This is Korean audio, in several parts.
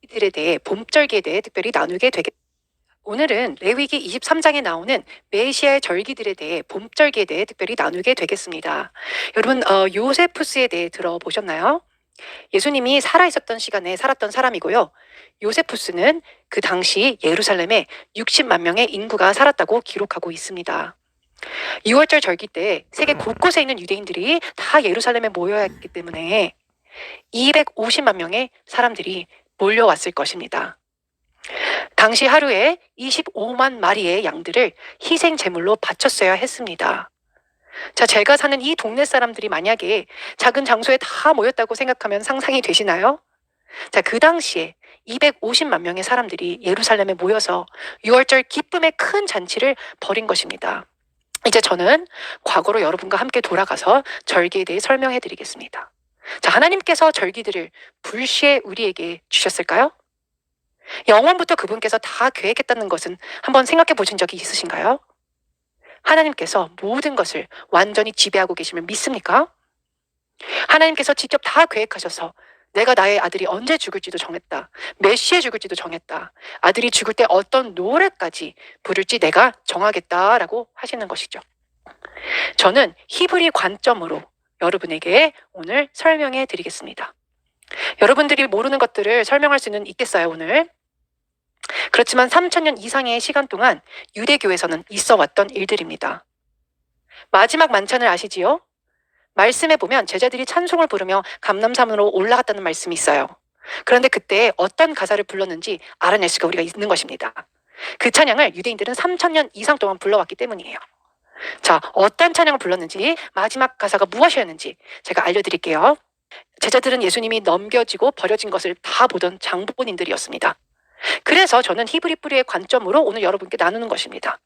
절기들에 대해 봄절기에 대해 특별히 나누게 되겠습니다. 오늘은 레위기 23장에 나오는 메시아의 절기들에 대해 봄절기에 대해 특별히 나누게 되겠습니다. 여러분 요세푸스에 대해 들어보셨나요? 예수님이 살아있었던 시간에 살았던 사람이고요. 요세푸스는 그 당시 예루살렘에 60만 명의 인구가 살았다고 기록하고 있습니다. 6월절 절기 때 세계 곳곳에 있는 유대인들이 다 예루살렘에 모여야 했기 때문에 250만 명의 사람들이 몰려왔을 것입니다. 당시 하루에 25만 마리의 양들을 희생 제물로 바쳤어야 했습니다. 자, 제가 사는 이 동네 사람들이 만약에 작은 장소에 다 모였다고 생각하면 상상이 되시나요? 자, 그 당시에 250만 명의 사람들이 예루살렘에 모여서 6월절 기쁨의 큰 잔치를 벌인 것입니다. 이제 저는 과거로 여러분과 함께 돌아가서 절기에 대해 설명해 드리겠습니다. 자, 하나님께서 절기들을 불시에 우리에게 주셨을까요? 영원부터 그분께서 다 계획했다는 것은 한번 생각해 보신 적이 있으신가요? 하나님께서 모든 것을 완전히 지배하고 계심을 믿습니까? 하나님께서 직접 다 계획하셔서 내가 나의 아들이 언제 죽을지도 정했다. 몇 시에 죽을지도 정했다. 아들이 죽을 때 어떤 노래까지 부를지 내가 정하겠다라고 하시는 것이죠. 저는 히브리 관점으로 여러분에게 오늘 설명해 드리겠습니다. 여러분들이 모르는 것들을 설명할 수는 있겠어요, 오늘? 그렇지만 3000년 이상의 시간 동안 유대교에서는 있어 왔던 일들입니다. 마지막 만찬을 아시지요? 말씀에 보면 제자들이 찬송을 부르며 감람산으로 올라갔다는 말씀이 있어요. 그런데 그때 어떤 가사를 불렀는지 알아낼 수가 우리가 있는 것입니다. 그 찬양을 유대인들은 3000년 이상 동안 불러왔기 때문이에요. 자, 어떤 찬양을 불렀는지, 마지막 가사가 무엇이었는지 제가 알려드릴게요. 제자들은 예수님이 넘겨지고 버려진 것을 다 보던 장본인들이었습니다. 그래서 저는 히브리 뿌리의 관점으로 오늘 여러분께 나누는 것입니다.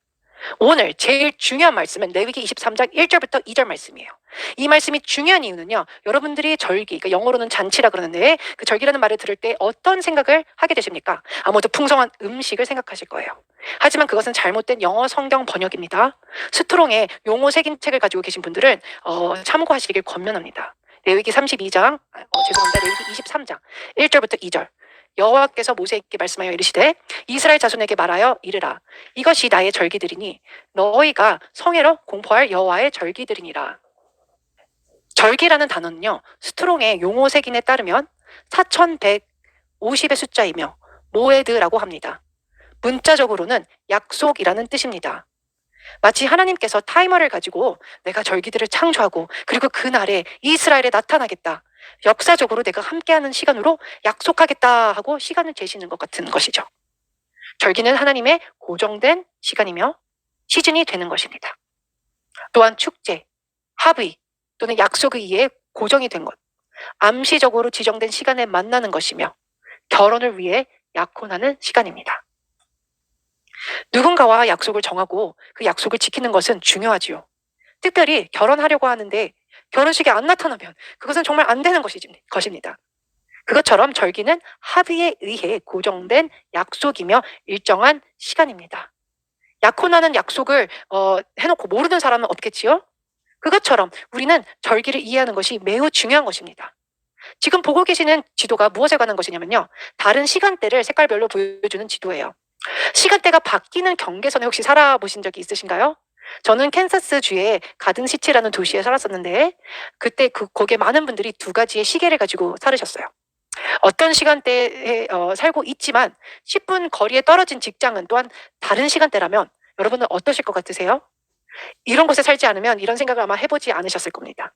오늘 제일 중요한 말씀은 레위기 23장 1절부터 2절 말씀이에요. 이 말씀이 중요한 이유는요, 여러분들이 절기, 그러니까 영어로는 잔치라 그러는데 그 절기라는 말을 들을 때 어떤 생각을 하게 되십니까? 아무도 풍성한 음식을 생각하실 거예요. 하지만 그것은 잘못된 영어 성경 번역입니다. 스트롱에 용어 새긴 책을 가지고 계신 분들은 참고하시길 권면합니다. 레위기 32장, 죄송합니다. 레위기 23장 1절부터 2절. 여호와께서 모세에게 말씀하여 이르시되 이스라엘 자손에게 말하여 이르라. 이것이 나의 절기들이니 너희가 성회로 공포할 여호와의 절기들이니라. 절기라는 단어는요, 스트롱의 용어 색인에 따르면 4150의 숫자이며 모에드라고 합니다. 문자적으로는 약속이라는 뜻입니다. 마치 하나님께서 타이머를 가지고 내가 절기들을 창조하고 그리고 그날에 이스라엘에 나타나겠다. 역사적으로 내가 함께하는 시간으로 약속하겠다 하고 시간을 재시는 것 같은 것이죠. 절기는 하나님의 고정된 시간이며 시즌이 되는 것입니다. 또한 축제, 합의 또는 약속에 의해 고정이 된 것, 암시적으로 지정된 시간에 만나는 것이며 결혼을 위해 약혼하는 시간입니다. 누군가와 약속을 정하고 그 약속을 지키는 것은 중요하지요. 특별히 결혼하려고 하는데 결혼식에 안 나타나면 그것은 정말 안 되는 것입니다. 그것처럼 절기는 합의에 의해 고정된 약속이며 일정한 시간입니다. 약혼하는 약속을 해놓고 모르는 사람은 없겠지요? 그것처럼 우리는 절기를 이해하는 것이 매우 중요한 것입니다. 지금 보고 계시는 지도가 무엇에 관한 것이냐면요, 다른 시간대를 색깔별로 보여주는 지도예요. 시간대가 바뀌는 경계선에 혹시 살아보신 적이 있으신가요? 저는 캔사스 주의 가든시티라는 도시에 살았었는데 그때 거기에 많은 분들이 두 가지의 시계를 가지고 살으셨어요. 어떤 시간대에 살고 있지만 10분 거리에 떨어진 직장은 또한 다른 시간대라면 여러분은 어떠실 것 같으세요? 이런 곳에 살지 않으면 이런 생각을 아마 해보지 않으셨을 겁니다.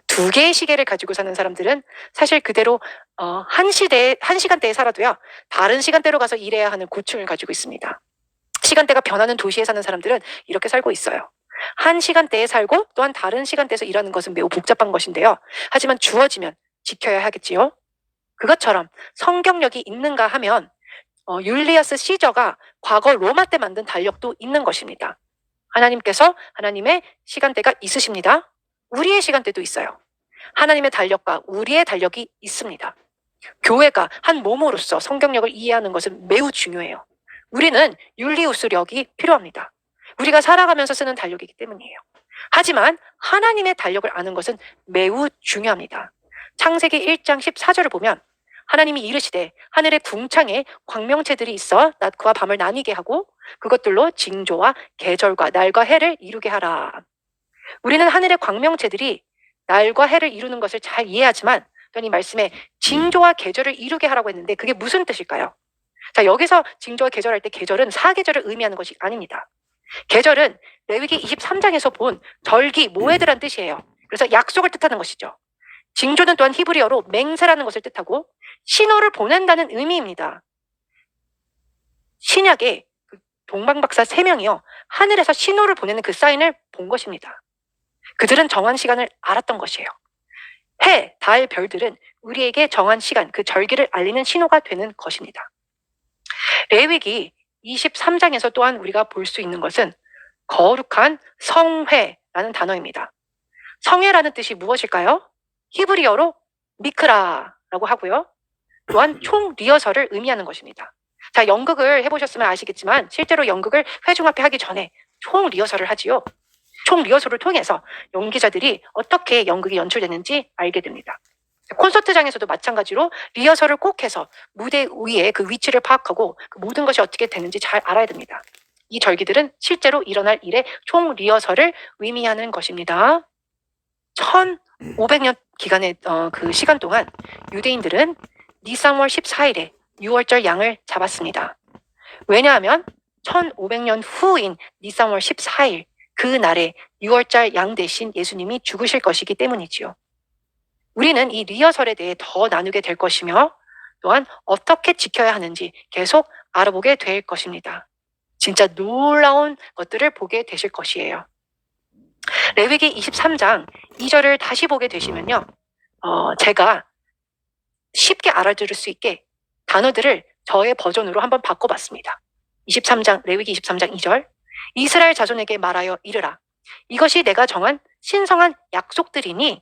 두 개의 시계를 가지고 사는 사람들은 사실 그대로 한 시간대에 살아도요, 다른 시간대로 가서 일해야 하는 고충을 가지고 있습니다. 시간대가 변하는 도시에 사는 사람들은 이렇게 살고 있어요. 한 시간대에 살고 또한 다른 시간대에서 일하는 것은 매우 복잡한 것인데요. 하지만 주어지면 지켜야 하겠지요. 그것처럼 성경력이 있는가 하면 율리어스 시저가 과거 로마 때 만든 달력도 있는 것입니다. 하나님께서 하나님의 시간대가 있으십니다. 우리의 시간대도 있어요. 하나님의 달력과 우리의 달력이 있습니다. 교회가 한 몸으로서 성경력을 이해하는 것은 매우 중요해요. 우리는 율리우스력이 필요합니다. 우리가 살아가면서 쓰는 달력이기 때문이에요. 하지만 하나님의 달력을 아는 것은 매우 중요합니다. 창세기 1장 14절을 보면 하나님이 이르시되 하늘의 궁창에 광명체들이 있어 낮과 밤을 나뉘게 하고 그것들로 징조와 계절과 날과 해를 이루게 하라. 우리는 하늘의 광명체들이 날과 해를 이루는 것을 잘 이해하지만 또 이 말씀에 징조와 계절을 이루게 하라고 했는데 그게 무슨 뜻일까요? 자, 여기서 징조와 계절할 때 계절은 사계절을 의미하는 것이 아닙니다. 계절은 레위기 23장에서 본 절기, 모에드란 뜻이에요. 그래서 약속을 뜻하는 것이죠. 징조는 또한 히브리어로 맹세라는 것을 뜻하고 신호를 보낸다는 의미입니다. 신약의 그 동방박사 3명이요. 하늘에서 신호를 보내는 그 사인을 본 것입니다. 그들은 정한 시간을 알았던 것이에요. 해, 달, 별들은 우리에게 정한 시간, 그 절기를 알리는 신호가 되는 것입니다. 레위기 23장에서 또한 우리가 볼 수 있는 것은 거룩한 성회라는 단어입니다. 성회라는 뜻이 무엇일까요? 히브리어로 미크라라고 하고요. 또한 총 리허설을 의미하는 것입니다. 자, 연극을 해보셨으면 아시겠지만 실제로 연극을 회중 앞에 하기 전에 총 리허설을 하지요. 총 리허설을 통해서 연기자들이 어떻게 연극이 연출되는지 알게 됩니다. 콘서트장에서도 마찬가지로 리허설을 꼭 해서 무대 위에 그 위치를 파악하고 그 모든 것이 어떻게 되는지 잘 알아야 됩니다. 이 절기들은 실제로 일어날 일의 총 리허설을 의미하는 것입니다. 1500년 기간의 그 시간 동안 유대인들은 니산월 14일에 6월절 양을 잡았습니다. 왜냐하면 1500년 후인 니산월 14일 그 날에 6월절 양 대신 예수님이 죽으실 것이기 때문이지요. 우리는 이 리허설에 대해 더 나누게 될 것이며 또한 어떻게 지켜야 하는지 계속 알아보게 될 것입니다. 진짜 놀라운 것들을 보게 되실 것이에요. 레위기 23장 2절을 다시 보게 되시면요. 제가 쉽게 알아들을 수 있게 단어들을 저의 버전으로 한번 바꿔봤습니다. 레위기 23장 2절. 이스라엘 자손에게 말하여 이르라. 이것이 내가 정한 신성한 약속들이니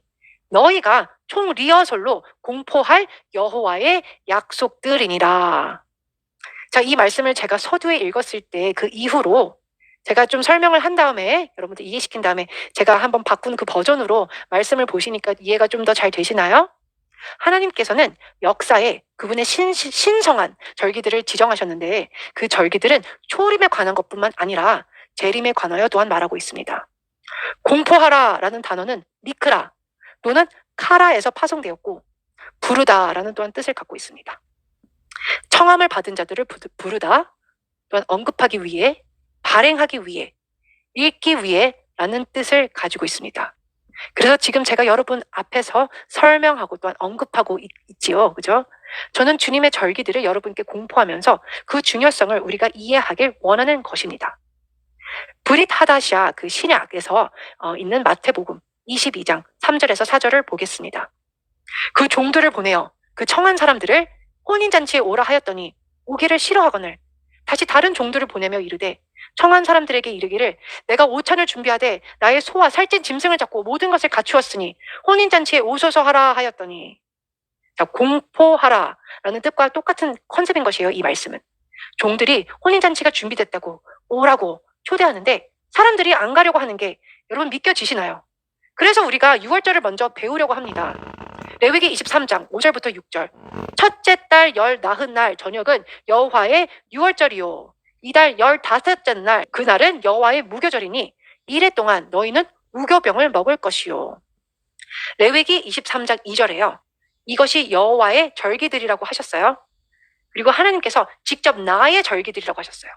너희가 총 리허설로 공포할 여호와의 약속들이니라. 자, 이 말씀을 제가 서두에 읽었을 때 그 이후로 제가 좀 설명을 한 다음에 여러분들 이해시킨 다음에 제가 한번 바꾼 그 버전으로 말씀을 보시니까 이해가 좀 더 잘 되시나요? 하나님께서는 역사에 그분의 신성한 절기들을 지정하셨는데 그 절기들은 초림에 관한 것뿐만 아니라 재림에 관하여 또한 말하고 있습니다. 공포하라라는 단어는 미크라 또는 카라에서 파송되었고 부르다라는 또한 뜻을 갖고 있습니다. 청함을 받은 자들을 부르다 또한 언급하기 위해 발행하기 위해 읽기 위해라는 뜻을 가지고 있습니다. 그래서 지금 제가 여러분 앞에서 설명하고 또한 언급하고 있지요. 그죠? 저는 주님의 절기들을 여러분께 공포하면서 그 중요성을 우리가 이해하길 원하는 것입니다. 브릿 하다시아 그 신약에서 있는 마태복음 22장 3절에서 4절을 보겠습니다. 그 종들을 보내어 그 청한 사람들을 혼인잔치에 오라 하였더니 오기를 싫어하거늘 다시 다른 종들을 보내며 이르되 청한 사람들에게 이르기를 내가 오찬을 준비하되 나의 소와 살찐 짐승을 잡고 모든 것을 갖추었으니 혼인잔치에 오소서 하라 하였더니 자, 공포하라 라는 뜻과 똑같은 컨셉인 것이에요. 이 말씀은 종들이 혼인잔치가 준비됐다고 오라고 초대하는데 사람들이 안 가려고 하는 게 여러분 믿겨지시나요? 그래서 우리가 6월절을 먼저 배우려고 합니다. 레위기 23장 5절부터 6절. 첫째 달 열 나흔 날 저녁은 여호와의 6월절이요. 이달 15째 날 그날은 여호와의 무교절이니 이래 동안 너희는 무교병을 먹을 것이요. 레위기 23장 2절에요. 이것이 여호와의 절기들이라고 하셨어요. 그리고 하나님께서 직접 나의 절기들이라고 하셨어요.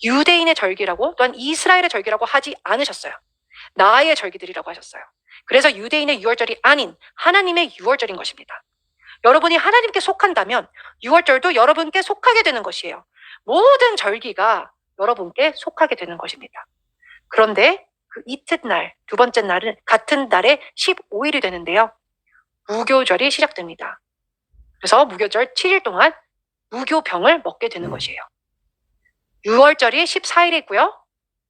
유대인의 절기라고 또한 이스라엘의 절기라고 하지 않으셨어요. 나의 절기들이라고 하셨어요. 그래서 유대인의 6월절이 아닌 하나님의 6월절인 것입니다. 여러분이 하나님께 속한다면 6월절도 여러분께 속하게 되는 것이에요. 모든 절기가 여러분께 속하게 되는 것입니다. 그런데 그 이튿날, 두 번째 날은 같은 달에 15일이 되는데요. 무교절이 시작됩니다. 그래서 무교절 7일 동안 무교병을 먹게 되는 것이에요. 6월절이 14일에 있고요.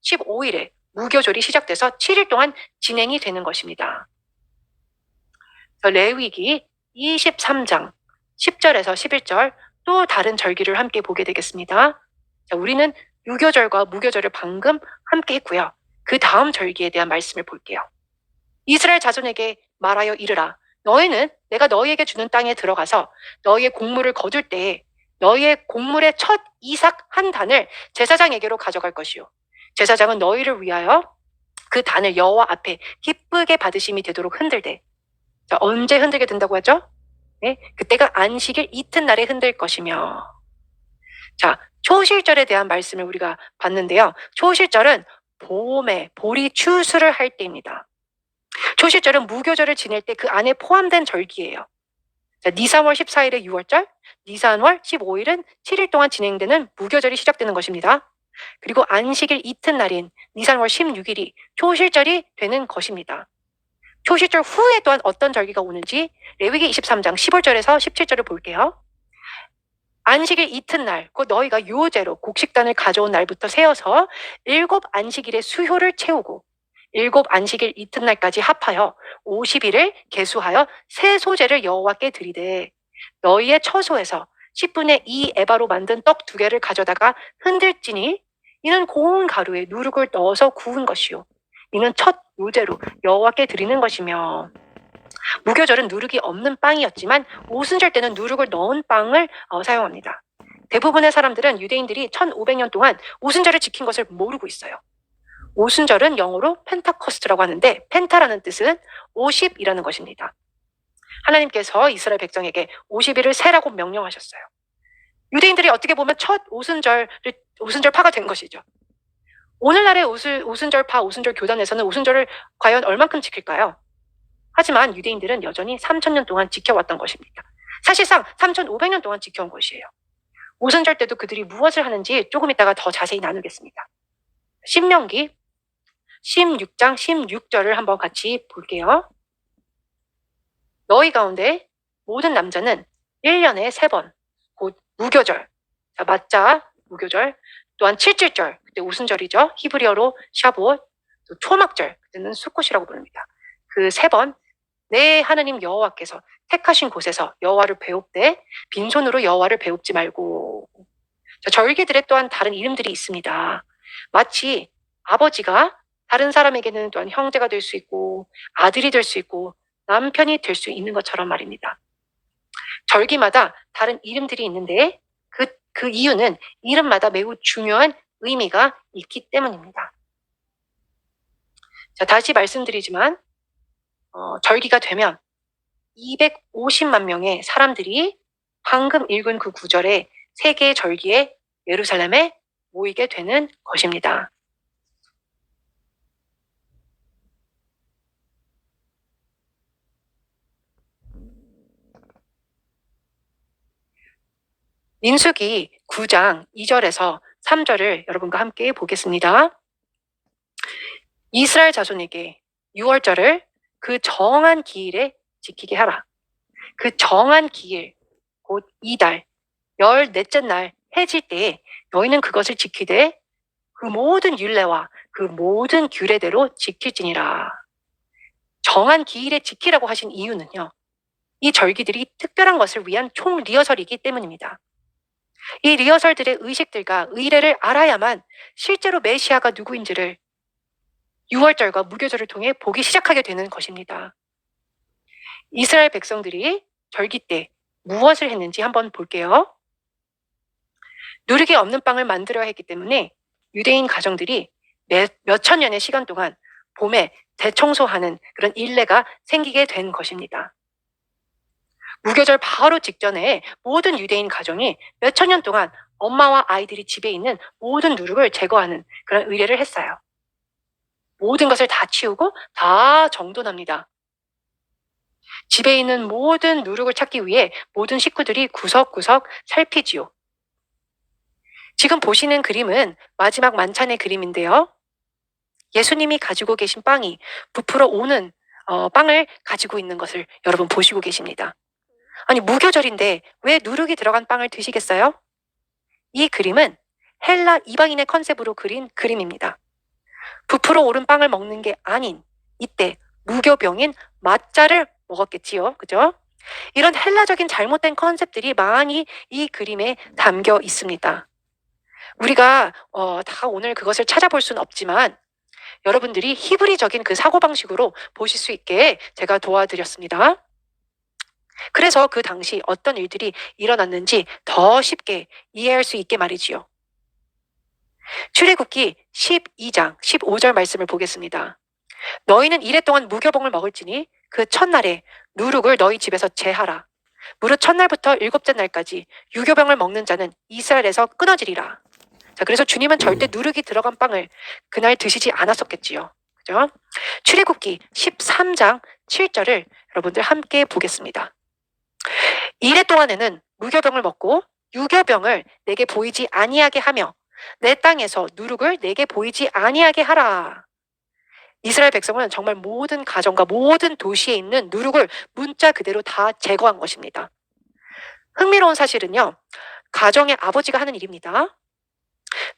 15일에 무교절이 시작돼서 7일 동안 진행이 되는 것입니다. 레위기 23장 10절에서 11절 또 다른 절기를 함께 보게 되겠습니다. 자, 우리는 유교절과 무교절을 방금 함께 했고요. 그 다음 절기에 대한 말씀을 볼게요. 이스라엘 자손에게 말하여 이르라. 너희는 내가 너희에게 주는 땅에 들어가서 너희의 곡물을 거둘 때 너희의 곡물의 첫 이삭 한 단을 제사장에게로 가져갈 것이요. 제사장은 너희를 위하여 그 단을 여호와 앞에 기쁘게 받으심이 되도록 흔들되. 자, 언제 흔들게 된다고 하죠? 네, 그때가 안식일 이튿날에 흔들 것이며. 자, 초실절에 대한 말씀을 우리가 봤는데요. 초실절은 봄에 보리 추수를 할 때입니다. 초실절은 무교절을 지낼 때 그 안에 포함된 절기예요. 자, 니산월 14일에 6월절, 니산월 15일은 7일 동안 진행되는 무교절이 시작되는 것입니다. 그리고 안식일 이튿날인 니산월 16일이 초실절이 되는 것입니다. 초실절 후에 또한 어떤 절기가 오는지 레위기 23장 15절에서 17절을 볼게요. 안식일 이튿날, 곧 너희가 유호제로 곡식단을 가져온 날부터 세어서 7 안식일의 수효를 채우고 7 안식일 이튿날까지 합하여 50일을 계수하여 새 소제를 여호와께 드리되 너희의 처소에서 10분의 2 에바로 만든 떡 2개를 가져다가 흔들지니 이는 고운 가루에 누룩을 넣어서 구운 것이요 이는 첫 요제로 여호와께 드리는 것이며. 무교절은 누룩이 없는 빵이었지만 오순절 때는 누룩을 넣은 빵을 사용합니다. 대부분의 사람들은 유대인들이 1500년 동안 오순절을 지킨 것을 모르고 있어요. 오순절은 영어로 펜타코스트라고 하는데 펜타라는 뜻은 50이라는 것입니다. 하나님께서 이스라엘 백성에게 50일을 세라고 명령하셨어요. 유대인들이 어떻게 보면 첫 오순절파가 된 것이죠. 오늘날의 오순절파, 오순절 교단에서는 오순절을 과연 얼만큼 지킬까요? 하지만 유대인들은 여전히 3000년 동안 지켜왔던 것입니다. 사실상 3500년 동안 지켜온 것이에요. 오순절 때도 그들이 무엇을 하는지 조금 이따가 더 자세히 나누겠습니다. 신명기 16장 16절을 한번 같이 볼게요. 너희 가운데 모든 남자는 1년에 3번, 곧 무교절, 자, 맞자 무교절, 또한 칠칠절, 그때 오순절이죠. 히브리어로 샤봇, 또 초막절, 그때는 수꽃이라고 부릅니다. 그 3번 내 하나님 여호와께서 택하신 곳에서 여호와를 배웁되 빈손으로 여호와를 배웁지 말고. 자, 절기들에 또한 다른 이름들이 있습니다. 마치 아버지가 다른 사람에게는 또한 형제가 될 수 있고 아들이 될 수 있고 남편이 될 수 있는 것처럼 말입니다. 절기마다 다른 이름들이 있는데 그 이유는 이름마다 매우 중요한 의미가 있기 때문입니다. 자, 다시 말씀드리지만 절기가 되면 250만 명의 사람들이 방금 읽은 그 구절에 세 개의 절기에 예루살렘에 모이게 되는 것입니다. 민수기 9장 2절에서 3절을 여러분과 함께 보겠습니다. 이스라엘 자손에게 6월절을 그 정한 기일에 지키게 하라. 그 정한 기일, 곧 이달, 14째 날 해질 때에 너희는 그것을 지키되 그 모든 율례와 그 모든 규례대로 지킬지니라. 정한 기일에 지키라고 하신 이유는요. 이 절기들이 특별한 것을 위한 총 리허설이기 때문입니다. 이 리허설들의 의식들과 의례를 알아야만 실제로 메시아가 누구인지를 6월절과 무교절을 통해 보기 시작하게 되는 것입니다. 이스라엘 백성들이 절기 때 무엇을 했는지 한번 볼게요. 누룩이 없는 빵을 만들어야 했기 때문에 유대인 가정들이 몇천 년의 시간 동안 봄에 대청소하는 그런 일례가 생기게 된 것입니다. 무교절 바로 직전에 모든 유대인 가정이 몇천 년 동안 엄마와 아이들이 집에 있는 모든 누룩을 제거하는 그런 의례를 했어요. 모든 것을 다 치우고 다 정돈합니다. 집에 있는 모든 누룩을 찾기 위해 모든 식구들이 구석구석 살피지요. 지금 보시는 그림은 마지막 만찬의 그림인데요. 예수님이 가지고 계신 빵이 부풀어 오는 빵을 가지고 있는 것을 여러분 보시고 계십니다. 아니, 무교절인데 왜 누룩이 들어간 빵을 드시겠어요? 이 그림은 헬라 이방인의 컨셉으로 그린 그림입니다. 부풀어 오른 빵을 먹는 게 아닌 이때 무교병인 맞자를 먹었겠지요. 그죠? 이런 헬라적인 잘못된 컨셉들이 많이 이 그림에 담겨 있습니다. 우리가 다 오늘 그것을 찾아볼 수는 없지만 여러분들이 히브리적인 그 사고방식으로 보실 수 있게 제가 도와드렸습니다. 그래서 그 당시 어떤 일들이 일어났는지 더 쉽게 이해할 수 있게 말이지요. 출애굽기 12장 15절 말씀을 보겠습니다. 너희는 이래 동안 무교봉을 먹을지니 그 첫날에 누룩을 너희 집에서 제하라. 무릇 첫날부터 일곱째 날까지 유교병을 먹는 자는 이스라엘에서 끊어지리라. 자, 그래서 주님은 절대 누룩이 들어간 빵을 그날 드시지 않았었겠지요. 그죠? 출애굽기 13장 7절을 여러분들 함께 보겠습니다. 이래 동안에는 무교병을 먹고 유교병을 내게 보이지 아니하게 하며 내 땅에서 누룩을 내게 보이지 아니하게 하라. 이스라엘 백성은 정말 모든 가정과 모든 도시에 있는 누룩을 문자 그대로 다 제거한 것입니다. 흥미로운 사실은요, 가정의 아버지가 하는 일입니다.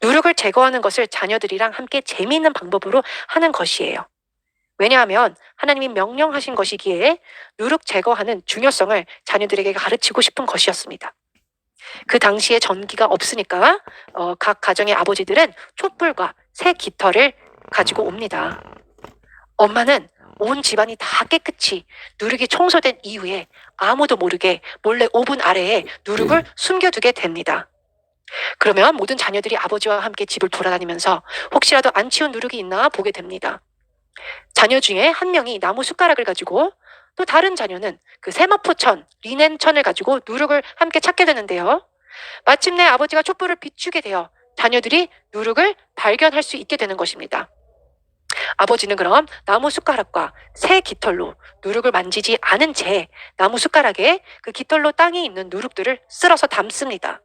누룩을 제거하는 것을 자녀들이랑 함께 재미있는 방법으로 하는 것이에요. 왜냐하면 하나님이 명령하신 것이기에 누룩 제거하는 중요성을 자녀들에게 가르치고 싶은 것이었습니다. 그 당시에 전기가 없으니까 각 가정의 아버지들은 촛불과 새 깃털을 가지고 옵니다. 엄마는 온 집안이 다 깨끗이 누룩이 청소된 이후에 아무도 모르게 몰래 오븐 아래에 누룩을 숨겨두게 됩니다. 그러면 모든 자녀들이 아버지와 함께 집을 돌아다니면서 혹시라도 안 치운 누룩이 있나 보게 됩니다. 자녀 중에 한 명이 나무 숟가락을 가지고 또 다른 자녀는 그 세마포천, 리넨천을 가지고 누룩을 함께 찾게 되는데요. 마침내 아버지가 촛불을 비추게 되어 자녀들이 누룩을 발견할 수 있게 되는 것입니다. 아버지는 그럼 나무 숟가락과 새 깃털로 누룩을 만지지 않은 채 나무 숟가락에 그 깃털로 땅에 있는 누룩들을 쓸어서 담습니다.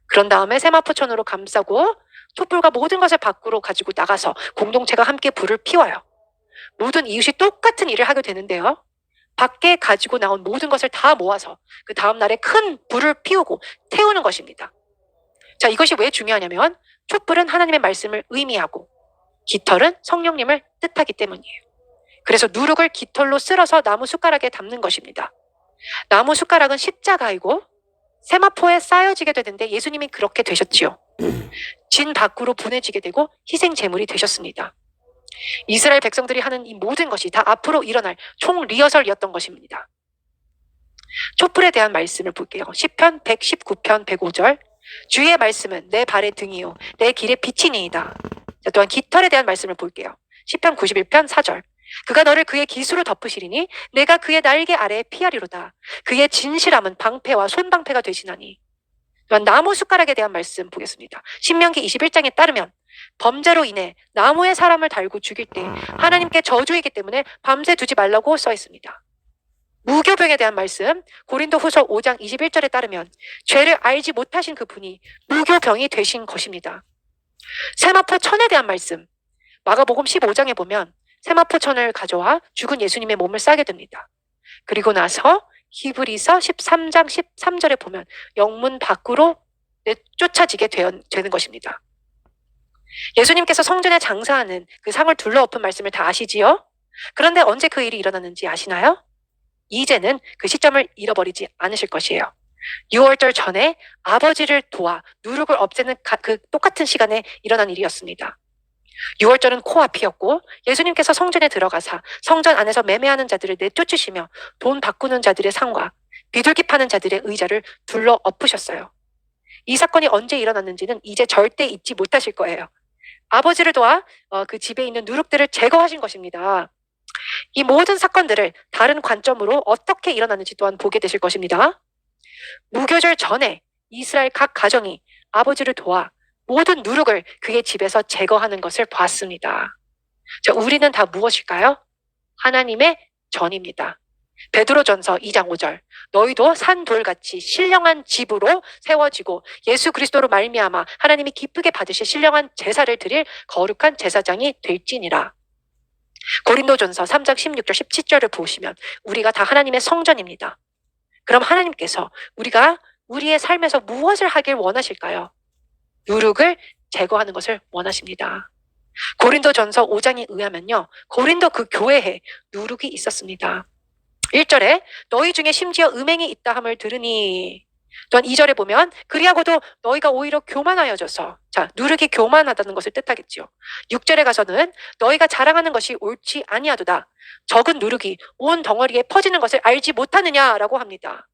그런 다음에 세마포천으로 감싸고 촛불과 모든 것을 밖으로 가지고 나가서 공동체가 함께 불을 피워요. 모든 이웃이 똑같은 일을 하게 되는데요. 밖에 가지고 나온 모든 것을 다 모아서 그 다음날에 큰 불을 피우고 태우는 것입니다. 자, 이것이 왜 중요하냐면 촛불은 하나님의 말씀을 의미하고 깃털은 성령님을 뜻하기 때문이에요. 그래서 누룩을 깃털로 쓸어서 나무 숟가락에 담는 것입니다. 나무 숟가락은 십자가이고 세마포에 쌓여지게 되는데 예수님이 그렇게 되셨지요. 진 밖으로 보내지게 되고 희생 제물이 되셨습니다. 이스라엘 백성들이 하는 이 모든 것이 다 앞으로 일어날 총 리허설이었던 것입니다. 촛불에 대한 말씀을 볼게요. 시편 119편 105절. 주의 말씀은 내 발의 등이요 내 길의 빛이니이다. 또한 깃털에 대한 말씀을 볼게요. 시편 91편 4절. 그가 너를 그의 기수로 덮으시리니 내가 그의 날개 아래에 피하리로다. 그의 진실함은 방패와 손방패가 되시나니. 또한 나무 숟가락에 대한 말씀 보겠습니다. 신명기 21장에 따르면 범죄로 인해 나무에 사람을 달고 죽일 때 하나님께 저주이기 때문에 밤새 두지 말라고 써 있습니다. 무교병에 대한 말씀 고린도후서 5장 21절에 따르면 죄를 알지 못하신 그분이 무교병이 되신 것입니다. 세마포천에 대한 말씀 마가복음 15장에 보면 세마포천을 가져와 죽은 예수님의 몸을 싸게 됩니다. 그리고 나서 히브리서 13장 13절에 보면 영문 밖으로 내쫓아지게 되는 것입니다. 예수님께서 성전에 장사하는 그 상을 둘러엎은 말씀을 다 아시지요? 그런데 언제 그 일이 일어났는지 아시나요? 이제는 그 시점을 잃어버리지 않으실 것이에요. 6월절 전에 아버지를 도와 누룩을 없애는 그 똑같은 시간에 일어난 일이었습니다. 6월절은 코앞이었고 예수님께서 성전에 들어가사 성전 안에서 매매하는 자들을 내쫓으시며 돈 바꾸는 자들의 상과 비둘기 파는 자들의 의자를 둘러 엎으셨어요. 이 사건이 언제 일어났는지는 이제 절대 잊지 못하실 거예요. 아버지를 도와 그 집에 있는 누룩들을 제거하신 것입니다. 이 모든 사건들을 다른 관점으로 어떻게 일어났는지 또한 보게 되실 것입니다. 무교절 전에 이스라엘 각 가정이 아버지를 도와 모든 누룩을 그의 집에서 제거하는 것을 봤습니다. 자, 우리는 다 무엇일까요? 하나님의 전입니다. 베드로전서 2장 5절. 너희도 산돌같이 신령한 집으로 세워지고 예수 그리스도로 말미암아 하나님이 기쁘게 받으실 신령한 제사를 드릴 거룩한 제사장이 될지니라. 고린도전서 3장 16절 17절을 보시면 우리가 다 하나님의 성전입니다. 그럼 하나님께서 우리가 우리의 삶에서 무엇을 하길 원하실까요? 누룩을 제거하는 것을 원하십니다. 고린도전서 5장에 의하면요. 고린도 그 교회에 누룩이 있었습니다. 1절에 너희 중에 심지어 음행이 있다 함을 들으니 또한 2절에 보면 그리하고도 너희가 오히려 교만하여져서, 자, 누르기 교만하다는 것을 뜻하겠지요. 6절에 가서는 너희가 자랑하는 것이 옳지 아니하도다. 적은 누르기 온 덩어리에 퍼지는 것을 알지 못하느냐라고 합니다.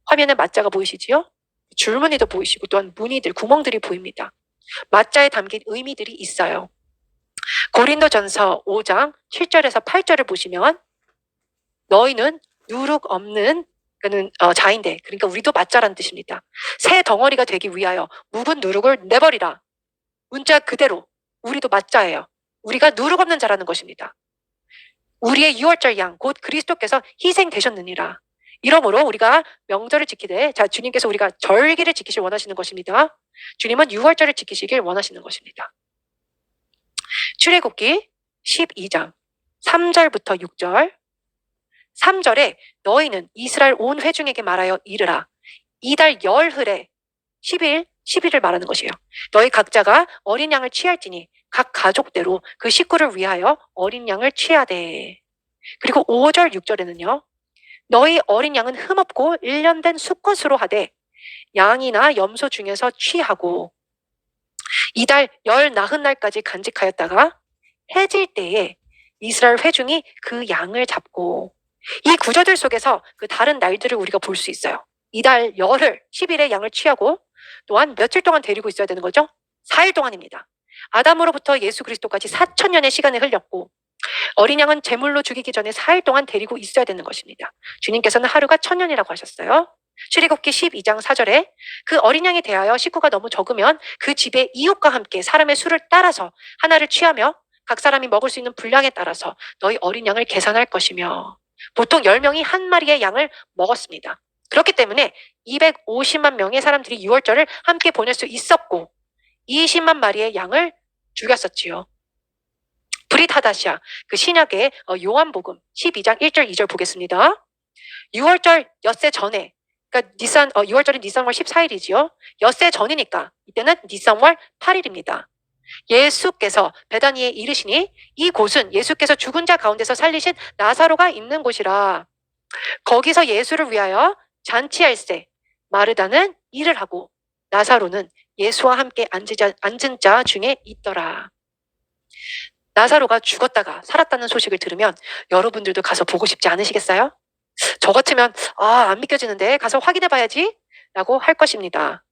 화면에 맞자가 보이시지요? 줄무늬도 보이시고 또한 무늬들, 구멍들이 보입니다. 맞자에 담긴 의미들이 있어요. 고린도전서 5장 7절에서 8절을 보시면 너희는 누룩 없는 자인데, 그러니까 우리도 맞자라는 뜻입니다. 새 덩어리가 되기 위하여 묵은 누룩을 내버리라. 문자 그대로 우리도 맞자예요. 우리가 누룩 없는 자라는 것입니다. 우리의 유월절 양 곧 그리스도께서 희생되셨느니라. 이러므로 우리가 명절을 지키되, 자, 주님께서 우리가 절기를 지키실 원하시는 것입니다. 주님은 유월절을 지키시길 원하시는 것입니다. 출애굽기 12장 3절부터 6절. 3절에 너희는 이스라엘 온 회중에게 말하여 이르라. 이달 열흘에 10일을 말하는 것이에요. 너희 각자가 어린 양을 취할지니 각 가족대로 그 식구를 위하여 어린 양을 취하되. 그리고 5절 6절에는요. 너희 어린 양은 흠없고 1년 된 수컷으로 하되 양이나 염소 중에서 취하고 이달 열 나흔 날까지 간직하였다가 해질 때에 이스라엘 회중이 그 양을 잡고. 이 구절들 속에서 그 다른 날들을 우리가 볼 수 있어요. 이달 열흘 10일에 양을 취하고 또한 며칠 동안 데리고 있어야 되는 거죠? 4일 동안입니다. 아담으로부터 예수 그리스도까지 4,000년의 시간이 흘렸고 어린 양은 제물로 죽이기 전에 4일 동안 데리고 있어야 되는 것입니다. 주님께서는 하루가 1000년이라고 하셨어요. 출애굽기 12장 4절에 그 어린 양에 대하여 식구가 너무 적으면 그 집의 이웃과 함께 사람의 수를 따라서 하나를 취하며 각 사람이 먹을 수 있는 분량에 따라서 너희 어린 양을 계산할 것이며. 보통 10명이 한 마리의 양을 먹었습니다. 그렇기 때문에 250만 명의 사람들이 유월절을 함께 보낼 수 있었고 20만 마리의 양을 죽였었지요. 브릿 하다시아, 그 신약의 요한복음 12장 1절 2절 보겠습니다. 6월절 엿새 전에, 그러니까 6월절이 니산월 14일이지요. 엿새 전이니까 이때는 니산월 8일입니다. 예수께서 베다니에 이르시니 이곳은 예수께서 죽은 자 가운데서 살리신 나사로가 있는 곳이라. 거기서 예수를 위하여 잔치할세 마르다는 일을 하고 나사로는 예수와 함께 앉은 자 중에 있더라. 나사로가 죽었다가 살았다는 소식을 들으면 여러분들도 가서 보고 싶지 않으시겠어요? 저 같으면 안 믿겨지는데 가서 확인해 봐야지 라고 할 것입니다.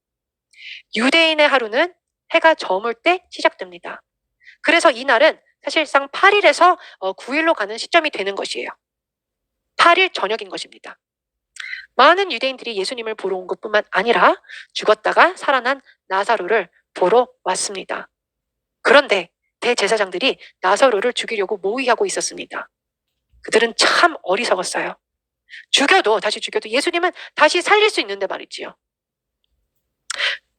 유대인의 하루는 해가 저물 때 시작됩니다. 그래서 이날은 사실상 8일에서 9일로 가는 시점이 되는 것이에요. 8일 저녁인 것입니다. 많은 유대인들이 예수님을 보러 온 것뿐만 아니라 죽었다가 살아난 나사로를 보러 왔습니다. 그런데 대제사장들이 나사로를 죽이려고 모의하고 있었습니다. 그들은 참 어리석었어요. 다시 죽여도 예수님은 다시 살릴 수 있는데 말이지요.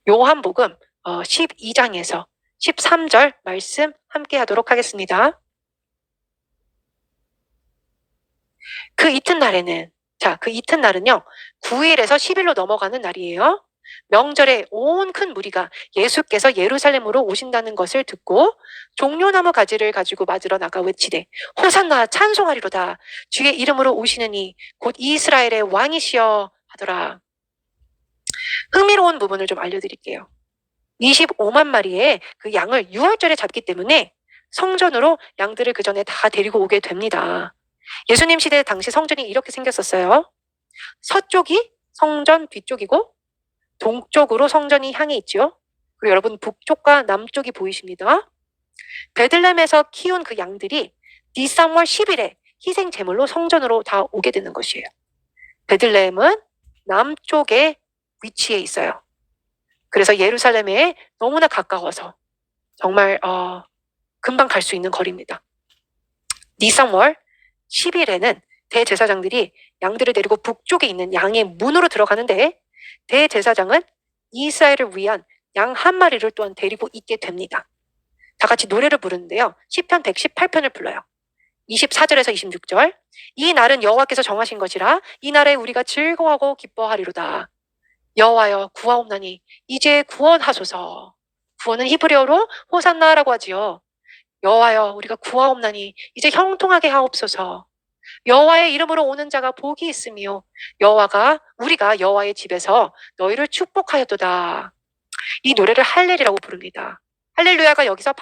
요한복음 12장에서 13절 말씀 함께 하도록 하겠습니다. 그 이튿날은요 9일에서 10일로 넘어가는 날이에요. 명절에 온 큰 무리가 예수께서 예루살렘으로 오신다는 것을 듣고 종려나무 가지를 가지고 맞으러 나가 외치되 호산나 찬송하리로다 주의 이름으로 오시느니 곧 이스라엘의 왕이시여 하더라. 흥미로운 부분을 좀 알려드릴게요. 25만 마리의 그 양을 유월절에 잡기 때문에 성전으로 양들을 그 전에 다 데리고 오게 됩니다. 예수님 시대 당시 성전이 이렇게 생겼었어요. 서쪽이 성전 뒤쪽이고 동쪽으로 성전이 향해 있죠. 그리고 여러분 북쪽과 남쪽이 보이십니다. 베들레헴에서 키운 그 양들이 니산월 10일에 희생 제물로 성전으로 다 오게 되는 것이에요. 베들레헴은 남쪽에 위치해 있어요. 그래서 예루살렘에 너무나 가까워서 정말 금방 갈 수 있는 거리입니다. 니산월 10일에는 대제사장들이 양들을 데리고 북쪽에 있는 양의 문으로 들어가는데 대제사장은 이스라엘을 위한 양 한 마리를 또한 데리고 있게 됩니다. 다 같이 노래를 부르는데요. 시편 118편을 불러요. 24절에서 26절. 이 날은 여호와께서 정하신 것이라 이 날에 우리가 즐거워하고 기뻐하리로다. 여호와여 구하옵나니 이제 구원하소서. 구원은 히브리어로 호산나라고 하지요. 여호와여 우리가 구하옵나니 이제 형통하게 하옵소서. 여호와의 이름으로 오는 자가 복이 있으며 우리가 여호와의 집에서 너희를 축복하였도다. 이 노래를 할렐이라고 부릅니다. 할렐루야가 여기서